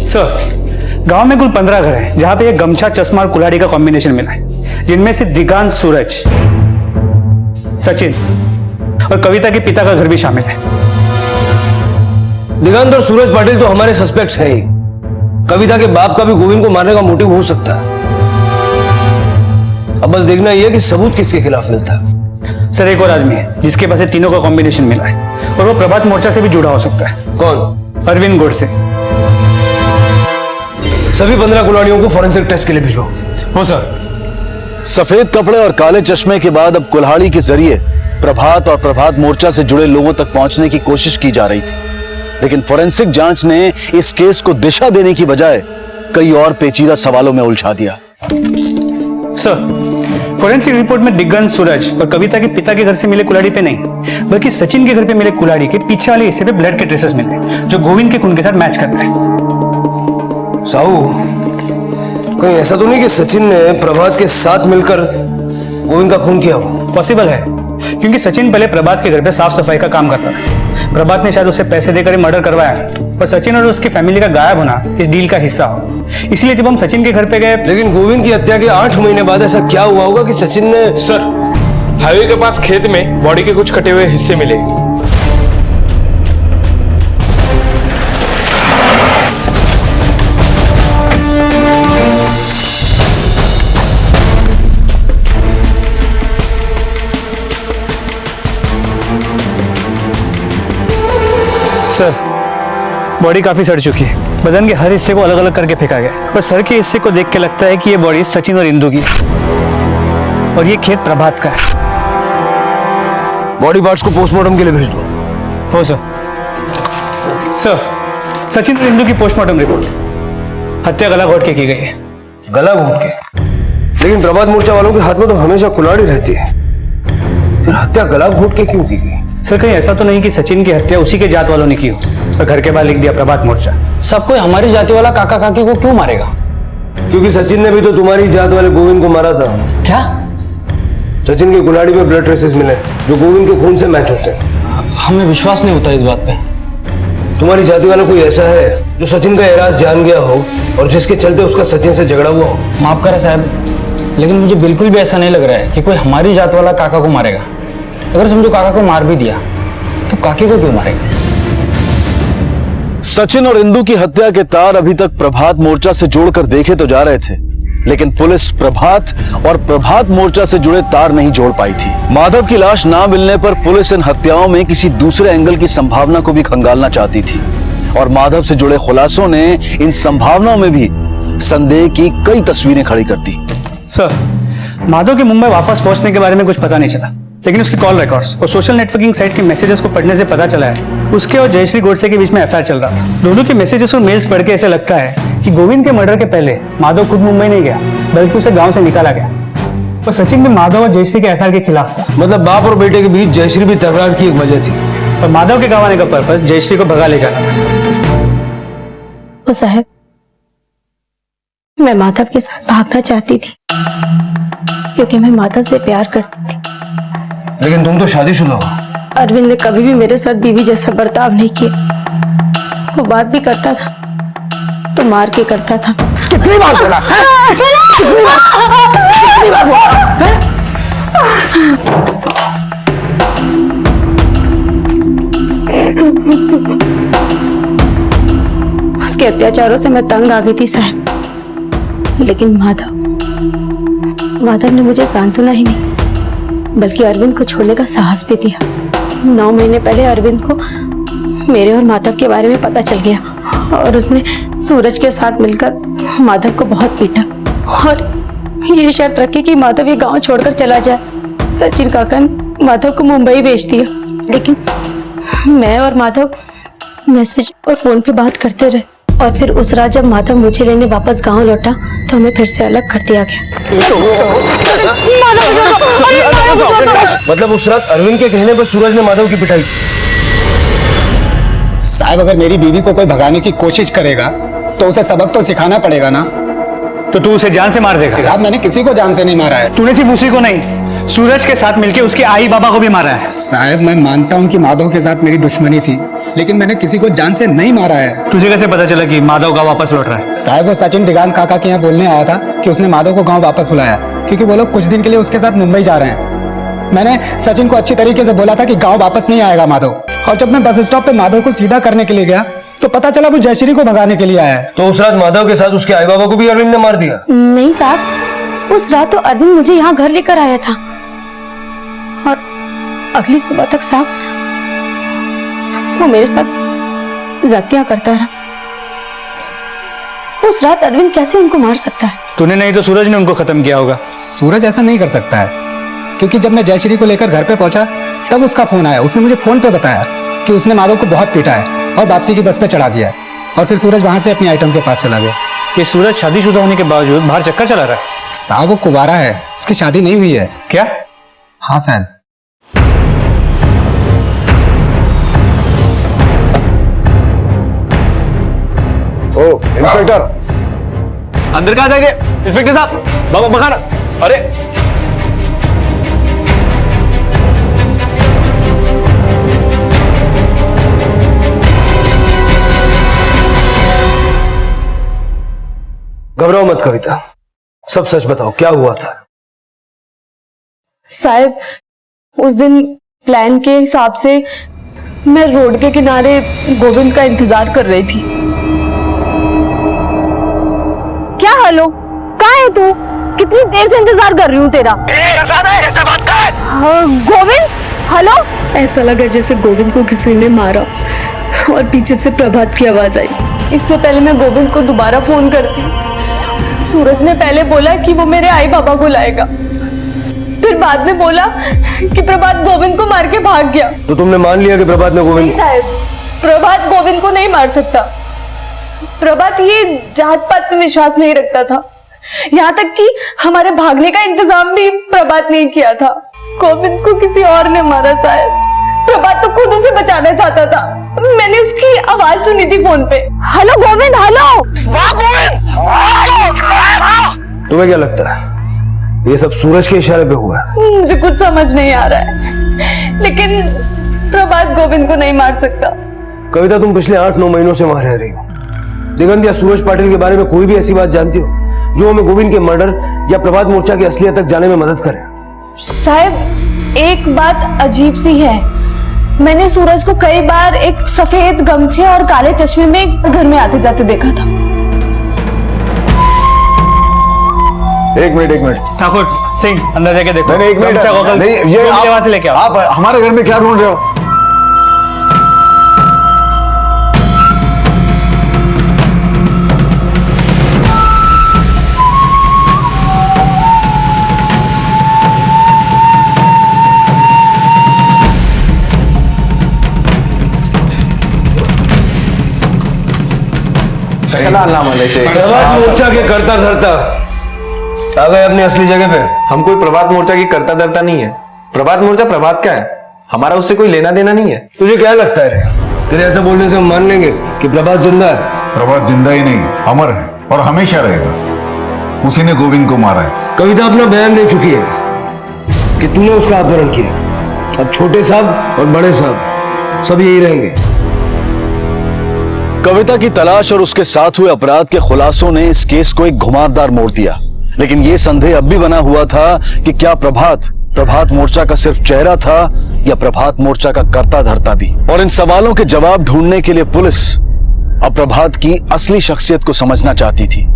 सर, गांव में कुल 15 घर हैं जहां पे ये गमछा, चश्मा और कुल्हाड़ी का कॉम्बिनेशन मिला है, जिनमें से दिगांत, सूरज, सचिन और कविता के पिता का घर भी शामिल है। दिगंत और सूरज पाटिल तो हमारे सस्पेक्ट्स हैं ही। कविता के बाप का भी गोविंद को मारने का मोटिव हो सकता है। अब बस देखना यह है कि सबूत किसके खिलाफ मिलता है। सर, एक और आदमी है जिसके पास तीनों का कॉम्बिनेशन मिला है, और वो प्रभात मोर्चा से भी जुड़ा हो सकता है। कौन? अरविंद गोडसे। सभी 15 कुल्हाड़ियों को फॉरेंसिक टेस्ट के लिए भेजो। हो सर। सफेद कपड़े और काले चश्मे के बाद अब कुल्हाड़ी के जरिए प्रभात और प्रभात मोर्चा से जुड़े लोगों तक पहुंचने की कोशिश की जा रही थी, लेकिन फोरेंसिक जांच ने इस केस को दिशा देने की बजाय कई और पेचीदा सवालों में उलझा दिया। सर, फोरेंसिक रिपोर्ट में दिगंत, सूरज और कविता के पिता के घर से मिले कुल्हाड़ी पे नहीं, बल्कि सचिन के घर पे मिले कुल्हाड़ी के पीछे वाले हिस्से पे ब्लड के ट्रेसेस मिले, जो गोविंद के खून के साथ मैच करते हैं। साहू, कहीं ऐसा तो नहीं कि सचिन ने प्रभात के साथ मिलकर गोविंद का खून किया हो? पॉसिबल है, क्योंकि सचिन पहले प्रभात के घर पे साफ सफाई का काम करता था। प्रभात ने शायद उसे पैसे देकर मर्डर करवाया, और सचिन और उसकी फैमिली का गायब होना इस डील का हिस्सा हो। इसलिए जब हम सचिन के घर पे गए। लेकिन गोविंद की हत्या के 8 महीने बाद ऐसा क्या हुआ होगा कि सचिन ने? सर, हाईवे के पास खेत में बॉडी के कुछ कटे हुए हिस्से मिले। सर, बॉडी काफी सड़ चुकी है। बदन के हर हिस्से को अलग अलग करके फेंका गया, पर सर के हिस्से को देख के लगता है कि ये बॉडी सचिन और इंदु की है और ये खेत प्रभात का है। बॉडी पार्ट्स को पोस्टमार्टम के लिए भेज दो। हो सर। सर, सचिन और इंदु की पोस्टमार्टम रिपोर्ट, हत्या गला घोट के की गई है। गला घोट के? लेकिन प्रभात मोर्चा वालों के हाथ में तो हमेशा कुल्हाड़ी रहती है, फिर हत्या गला घोट के क्यों की गई? सर, कहीं ऐसा तो नहीं कि सचिन की हत्या उसी के जात वालों ने की हो और घर के बाहर लिख दिया प्रभात मोर्चा। सब कोई हमारी जाति वाला काका काकी को क्यों मारेगा? क्योंकि सचिन ने भी तो तुम्हारी जात वाले गोविंद को मारा था। क्या? सचिन की कुल्हाड़ी में ब्लड ट्रेसेस मिले जो गोविंद के खून से मैच होते हैं। हमें विश्वास नहीं होता इस बात पे। तुम्हारी जाति वाला कोई ऐसा है जो सचिन का एराज जान गया हो और जिसके चलते उसका सचिन से झगड़ा हुआ हो? माफ करें साहब, लेकिन मुझे बिल्कुल भी ऐसा नहीं लग रहा है कि कोई हमारी जात वाला काका को मारेगा। अगर समझो काका को मार भी दिया तो काकी को क्यों मारेगा? सचिन और इंदु की हत्या के तार अभी तक प्रभात मोर्चा से जोड़कर देखे तो जा रहे थे, लेकिन पुलिस प्रभात और प्रभात मोर्चा से जुड़े तार नहीं जोड़ पाई थी। माधव की लाश ना मिलने पर पुलिस इन हत्याओं में किसी दूसरे एंगल की संभावना को भी खंगालना चाहती थी और माधव से जुड़े खुलासों ने इन संभावनाओं में भी संदेह की कई तस्वीरें खड़ी कर दी। सर, माधव के मुंबई वापस पहुंचने के बारे में कुछ पता नहीं चला, लेकिन उसकी कॉल रिकॉर्ड्स और सोशल नेटवर्किंग साइट के मैसेजेस को पढ़ने से पता चला है उसके और जयश्री गोडसे के बीच में एफआईआर चल रहा था। दोनों के मैसेजेस और मेल्स पढ़ के ऐसा लगता है कि गोविंद के मर्डर के पहले माधव खुद मुंबई नहीं गया, बल्कि उसे गांव से निकाला गया। और सचिन भी माधव और जयश्री के एफआईआर के खिलाफ था। मतलब बाप और बेटे के बीच जयश्री भी तकरार की एक वजह थी और माधव के गांव आने का पर्पस जयश्री को भगा ले जाना था। तो साहब, मैं माधव के साथ भागना चाहती थी क्योंकि मैं माधव से प्यार करती थी। लेकिन तुम तो शादीशुदा हो। अरविंद ने कभी भी मेरे साथ बीवी जैसा बर्ताव नहीं किया। वो बात भी करता था तो मार के करता था। कितनी बार बोला? कितनी बार बोला? उसके अत्याचारों से मैं तंग आ गई थी साहब, लेकिन माधव ने मुझे सांत्वना ही नहीं बल्कि अरविंद को छोड़ने का साहस भी दिया। 9 महीने पहले अरविंद को मेरे और माधव के बारे में पता चल गया और उसने सूरज के साथ मिलकर माधव को बहुत पीटा और ये शर्त रखी कि माधव ये गांव छोड़कर चला जाए। सचिन काका ने माधव को मुंबई भेज दिया, लेकिन मैं और माधव मैसेज और फोन पे बात करते रहे और फिर उस रात जब माधव मुझे लेने वापस गांव लौटा तो हमें फिर से अलग कर दिया गया। मतलब उस रात अरविंद के कहने पर सूरज ने माधव की पिटाई की। साहब, अगर मेरी बीवी को कोई भगाने की कोशिश करेगा तो उसे सबक तो सिखाना पड़ेगा ना। तो तू उसे जान से मार देगा? साहब, मैंने किसी को जान से नहीं मारा है। तूने सिर्फ उसी को नहीं, सूरज के साथ मिलके उसके आई बाबा को भी मारा है। साहब, मैं मानता हूँ कि माधव के साथ मेरी दुश्मनी थी, लेकिन मैंने किसी को जान से नहीं मारा है। तुझे कैसे पता चला कि माधव गाँव वापस लौट रहा है? साहब, वो सचिन दिगान काका के यहाँ बोलने आया था कि उसने माधव को गाँव वापस बुलाया, क्योंकि वो लोग कुछ दिन के लिए उसके साथ मुंबई जा रहे हैं। मैंने सचिन को अच्छी तरीके से बोला था कि गाँव वापस नहीं आएगा माधव, और जब मैं बस स्टॉप पे माधव को सीधा करने के लिए गया तो पता चला वो जयश्री को भगाने के लिए आया है। तो उस रात माधव के साथ उसके आई बाबा को भी अरविंद ने मार दिया? नहीं साहब, उस रात तो अरविंद मुझे यहाँ घर लेकर आया था और अगली सुबह तक साहब वो मेरे साथ जातियां करता रहा। उस रात अरविंद कैसे उनको मार सकता है? तूने नहीं तो सूरज ने उनको खत्म किया होगा। सूरज ऐसा नहीं कर सकता है, क्योंकि जब मैं जयश्री को लेकर घर पे पहुंचा तब उसका फोन आया। उसने मुझे फोन पे बताया कि उसने माधव को बहुत पीटा है और वापसी की बस पे चढ़ा दिया है, और फिर सूरज वहां से अपनी आइटम के पास चला गया। ये सूरज शादीशुदा होने के बावजूद बाहर चक्कर चला रहा है? साहब, वो कुंवारा है, उसकी शादी नहीं हुई है। क्या? हाँ शायद। ओ इंस्पेक्टर, अंदर कहाँ जाएंगे? इंस्पेक्टर साहब, बाबा बखाना। अरे घबराओ मत कविता, सब सच बताओ, क्या हुआ था? साहब, उस दिन प्लान के हिसाब से मैं रोड के किनारे गोविंद का इंतजार कर रही थी। क्या हेलो, कहाँ है तू? कितनी देर से इंतजार कर रही हूँ तेरा। गोविंद, हेलो। ऐसा लगा जैसे गोविंद को किसी ने मारा। और पीछे से प्रभात की आवाज आई। इससे पहले मैं गोविंद को दोबारा फोन करती, सूरज ने पहले बोला कि वो मेरे आई बाबा को लाएगा, फिर बाद में बोला कि प्रभात गोविंद को मार के भाग गया। तो तुमने मान लिया कि प्रभात ने गोविंद? साहब, प्रभात गोविंद को नहीं मार सकता। प्रभात ये जात पात में विश्वास नहीं रखता था, यहाँ तक कि हमारे भागने का इंतजाम भी प्रभात ने किया था। गोविंद को किसी और ने मारा साहब। प्रभात तो खुद उसे बचाना चाहता था, मैंने उसकी आवाज सुनी थी फोन पे। हेलो गोविंद, हेलो तुम्हें क्या लगता है ये सब सूरज के इशारे पे हुआ है? मुझे कुछ समझ नहीं आ रहा है, लेकिन प्रभात गोविंद को नहीं मार सकता। कविता, तुम पिछले 8-9 महीनों से वहां रह रही हो। दिगंत या सूरज पाटिल के बारे में कोई भी ऐसी बात जानती हो जो हमें गोविंद के मर्डर या प्रभात मोर्चा की असलियत तक जाने में मदद करे? साहब, एक बात अजीब सी है, मैंने सूरज को कई बार एक सफेद गमछे और काले चश्मे में घर में आते जाते देखा था। एक मिनट ठाकुर सिंह, अंदर जाके देखो। नहीं, एक मिनट नहीं, ये वहां से लेके आओ। आप हमारे घर में क्या ढूंढ रहे हो? प्रभात मोर्चा के करता धरता आ गए अपनी असली जगह पे। हम कोई प्रभात मोर्चा की करता धरता नहीं है। प्रभात मोर्चा प्रभात का है, हमारा उससे कोई लेना देना नहीं है। तुझे क्या लगता है रे? तेरे ऐसा बोलने से हम मान लेंगे कि प्रभात जिंदा है? प्रभात जिंदा ही नहीं, अमर है और हमेशा रहेगा। उसी ने गोविंद को मारा है। कविता अपना बयान दे चुकी है कि तूने उसका अपहरण किया। अब छोटे साहब और बड़े साहब सब यही रहेंगे। कविता की तलाश और उसके साथ हुए अपराध के खुलासों ने इस केस को एक घुमावदार मोड़ दिया, लेकिन यह संदेह अब भी बना हुआ था कि क्या प्रभात मोर्चा का सिर्फ चेहरा था या प्रभात मोर्चा का कर्ता धर्ता भी। और इन सवालों के जवाब ढूंढने के लिए पुलिस अब प्रभात की असली शख्सियत को समझना चाहती थी।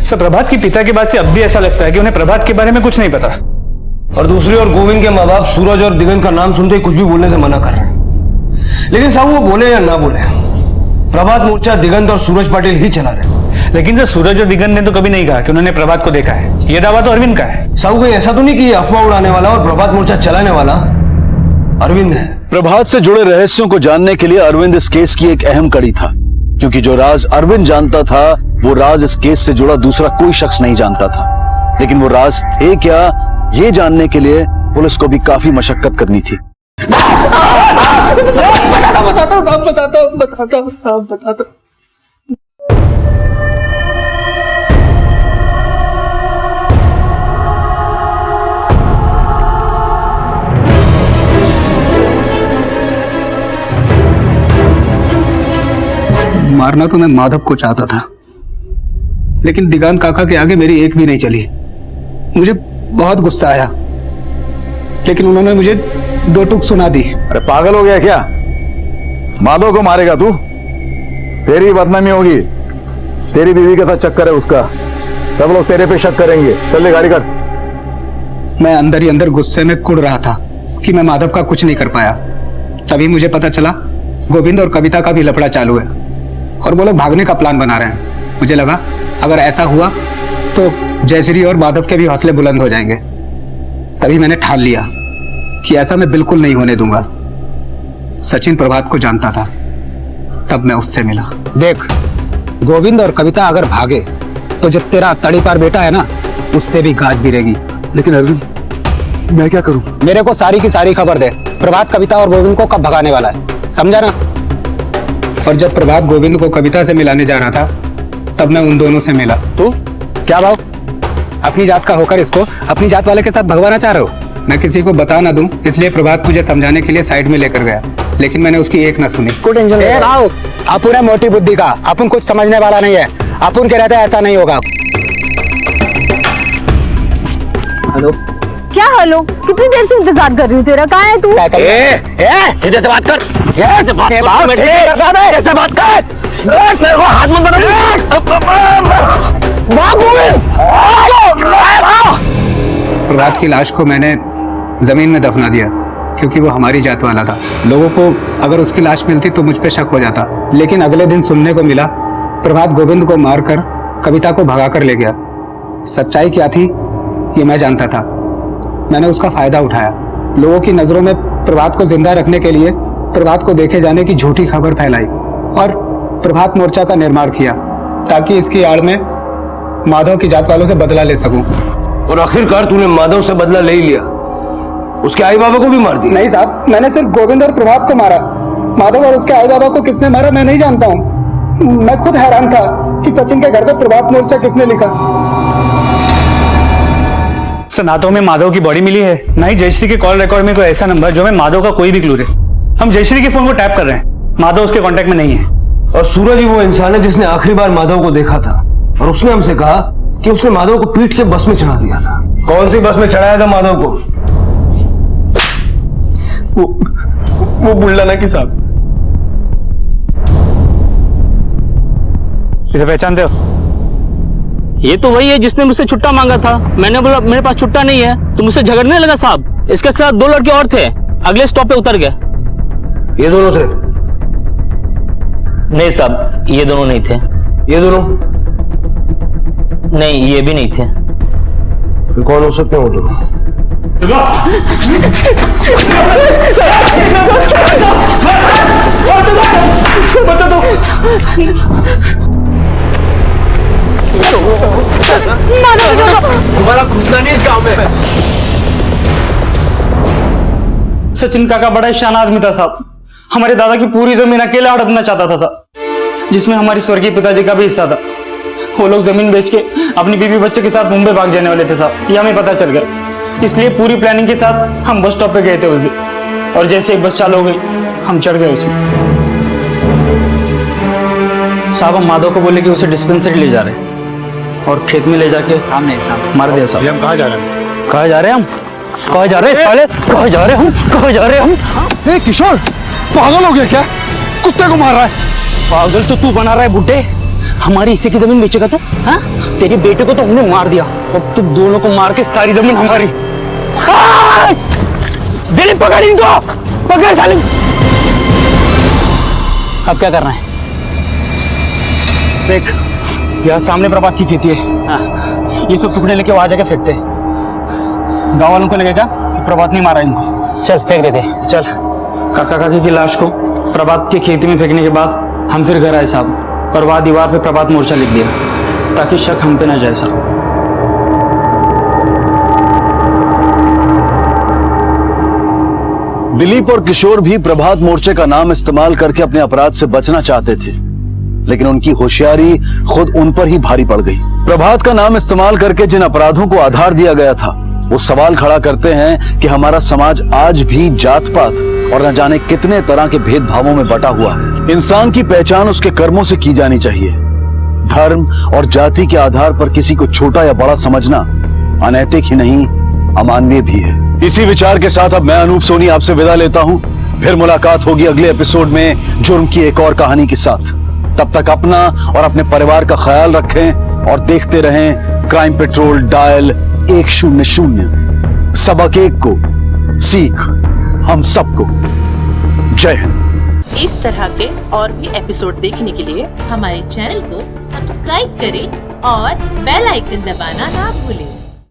सर, प्रभात के पिता की बात से अब भी ऐसा लगता है कि उन्हें प्रभात के बारे में कुछ नहीं पता। और दूसरी ओर गोविंद के माँ बाप सूरज और दिगंत का नाम सुनते ही कुछ भी बोलने से मना कर रहे हैं। लेकिन साहब, वो बोले या ना बोले, प्रभात मोर्चा दिगंत और सूरज पाटिल ही चला रहे। लेकिन सर, सूरज और दिगंत ने तो कभी नहीं कहा कि उन्होंने प्रभात को देखा है। ये दावा तो अरविंद का है। साहब, कोई ऐसा तो नहीं कि अफवाह उड़ाने वाला और प्रभात मोर्चा चलाने वाला अरविंद है? प्रभात से जुड़े रहस्यों को जानने के लिए अरविंद इस केस की एक अहम कड़ी था, क्योंकि जो राज अरविंद जानता था वो राज इस केस से जुड़ा दूसरा कोई शख्स नहीं जानता था। लेकिन वो राज थे क्या, ये जानने के लिए पुलिस को भी काफी मशक्कत करनी थी। बताता। मारना तो मैं माधव को चाहता था, लेकिन दिगांत काका के आगे मेरी एक भी नहीं चली। मुझे बहुत गुस्सा आया, लेकिन उन्होंने मुझे 2 टूक सुना दी। अरे पागल हो गया क्या? माधव को मारेगा तू? तेरी बदनामी होगी। तेरी बीवी के साथ चक्कर है उसका, सब लोग तेरे पे शक करेंगे। चल ले गाड़ी कर। मैं अंदर ही अंदर गुस्से में कुड़ रहा था कि मैं माधव का कुछ नहीं कर पाया। तभी मुझे पता चला गोविंद और कविता का भी लफड़ा चालू है और वो लोग भागने का प्लान बना रहे हैं। मुझे लगा अगर ऐसा हुआ तो जयश्री और माधव के भी हौसले बुलंद हो जाएंगे। तभी मैंने ठान लिया कि ऐसा मैं बिल्कुल नहीं होने दूंगा। सचिन प्रभात को जानता था, तब मैं उससे मिला। देख, गोविंद और कविता अगर भागे तो जो तेरा तड़ीपार बेटा है ना, उस पे भी गाज गिरेगी। लेकिन अरविंद, मैं क्या करूं? मेरे को सारी की सारी खबर दे, प्रभात कविता और गोविंद को कब भगाने वाला है, समझा ना? और जब प्रभात गोविंद को कविता से मिलाने जा रहा था, तब मैं उन दोनों से मिला। तो क्या भाव, अपनी जात का होकर इसको अपनी जात वाले के साथ भगवाना चाह रहे हो? मैं किसी को बता ना दूं, इसलिए प्रभात मुझे समझाने के लिए साइड में लेकर गया, लेकिन मैंने उसकी एक ना सुनी। अपुन है मोटी बुद्धि का, अपुन कुछ समझने वाला नहीं है। अपुन के रहते ऐसा नहीं होगा। हेलो, क्या हेलो? कितनी देर से इंतजार कर रही हूँ तेरा, कहाँ है तू? सीधे से बात कर। कैसे बात कर? मेरे को हाथ मत प्रभात की लाश को मैंने जमीन में दफना दिया क्योंकि वो हमारी जात वाला था। लोगों को अगर उसकी लाश मिलती तो मुझ पे शक हो जाता, लेकिन अगले दिन सुनने को मिला प्रभात गोविंद को मारकर कविता को भगा कर ले गया। सच्चाई क्या थी ये मैं जानता था। मैंने उसका फायदा उठाया। लोगों की नजरों में प्रभात को जिंदा रखने के लिए प्रभात को देखे जाने की झूठी खबर फैलाई और प्रभात मोर्चा का निर्माण किया ताकि इसकी आड़ में माधव की जात वालों से बदला ले सकूं। और आखिरकार तूने माधव से बदला ले ही लिया, उसके आई बाबा को भी मार दिया। नहीं साहब, मैंने सिर्फ गोविंद और प्रभात को मारा। माधव और उसके आई बाबा को किसने मारा मैं नहीं जानता हूँ। मैं खुद हैरान था कि सचिन के घर पे प्रभात मोर्चा किसने लिखा। सर, ना तो हमें माधव की बॉडी मिली है, ना ही जयश्री के कॉल रिकॉर्ड में कोई ऐसा नंबर जो हमें माधव का कोई भी क्लू दे। हम जयश्री के फोन को टैप कर रहे हैं, माधव उसके कांटेक्ट में नहीं है। और सूरज ही वो इंसान है जिसने आखिरी बार माधव को देखा था और उसने हमसे कहा कि उसने माधव को पीट के बस में चढ़ा दिया था। कौन सी बस में चढ़ाया था माधव को? वो बुल्ढाना की साहब। इसे पहचानते हो? ये तो वही है जिसने मुझसे छुट्टा मांगा था। मैंने बोला मेरे पास छुट्टा नहीं है तो मुझसे झगड़ने लगा साहब। इसके साथ 2 लड़के और थे, अगले स्टॉप पे उतर गए। ये दोनों थे? नहीं साहब, ये दोनों नहीं थे। ये दोनों? नहीं, ये भी नहीं थे। फिर कौन हो सकते हैं वो दोनों? बता दो। तुम्हारा घुसना नहीं इस गांव में। सचिन काका बड़ा ही शान आदमी था साहब। हमारे दादा की पूरी जमीन अकेला हड़पना चाहता था साहब, जिसमें हमारी स्वर्गीय पिताजी का भी हिस्सा था। वो लोग जमीन बेच के अपनी बीवी बच्चे के साथ मुंबई भाग जाने वाले थे साहब, ये हमें पता चल गया। इसलिए पूरी प्लानिंग के साथ हम बस स्टॉप पे गए थे उस दिन, और जैसे एक बस चालू हो गई हम चढ़ गए उसमें। साहब, हम माधव को बोले कि उसे डिस्पेंसरी ले जा रहे हैं और खेत में ले जाके सामने मार दिया साहब। हम कहाँ जा रहे हैं? कहाँ जा रहे हैं हम? कहाँ जा रहे हैं साले? कहाँ जा रहे हैं हम? कहाँ जा रहे हैं हम? ए किशोर, पागल हो गया क्या? कुत्ते को मार रहा है। पागल तो तू बना रहा है बुड्ढे। हमारी हिस्से की जमीन बेचेगा तो? हाँ? तेरे बेटे को तो हमने मार दिया, अब तुम दोनों को मार के सारी जमीन हमारी। दिलीप पकड़ इनको, पकड़ साले। अब क्या करना है? देख, यहाँ सामने प्रभात की खेती है। हाँ, ये सब टुकड़े लेके वहां जाके फेंकते हैं। गांव वालों को लगेगा कि प्रभात नहीं मारा इनको। चल फेंक देते। चल। काका काकी की लाश को प्रभात की खेती में फेंकने के बाद हम फिर घर आए साहब, और वहां दीवार पे प्रभात मोर्चा लिख दिया ताकि शक हम पे ना जाए साहब। दिलीप और किशोर भी प्रभात मोर्चे का नाम इस्तेमाल करके अपने अपराध से बचना चाहते थे, लेकिन उनकी होशियारी खुद उन पर ही भारी पड़ गई। प्रभात का नाम इस्तेमाल करके जिन अपराधों को आधार दिया गया था, वो सवाल खड़ा करते हैं कि हमारा समाज आज भी जात पात और न जाने कितने तरह के भेदभावों में बटा हुआ है। इंसान की पहचान उसके कर्मों से की जानी चाहिए। धर्म और जाति के आधार पर किसी को छोटा या बड़ा समझना अनैतिक ही नहीं, अमानवीय भी है। इसी विचार के साथ अब मैं अनूप सोनी आपसे विदा लेता हूं। फिर मुलाकात होगी अगले एपिसोड में जुर्म की एक और कहानी के साथ। तब तक अपना और अपने परिवार का ख्याल रखें और देखते रहें क्राइम पेट्रोल डायल 100। सबक एक को सीख हम सबको। जय हिंद। इस तरह के और भी एपिसोड देखने के लिए हमारे चैनल को सब्सक्राइब करें और बेल आइकन दबाना ना भूलें।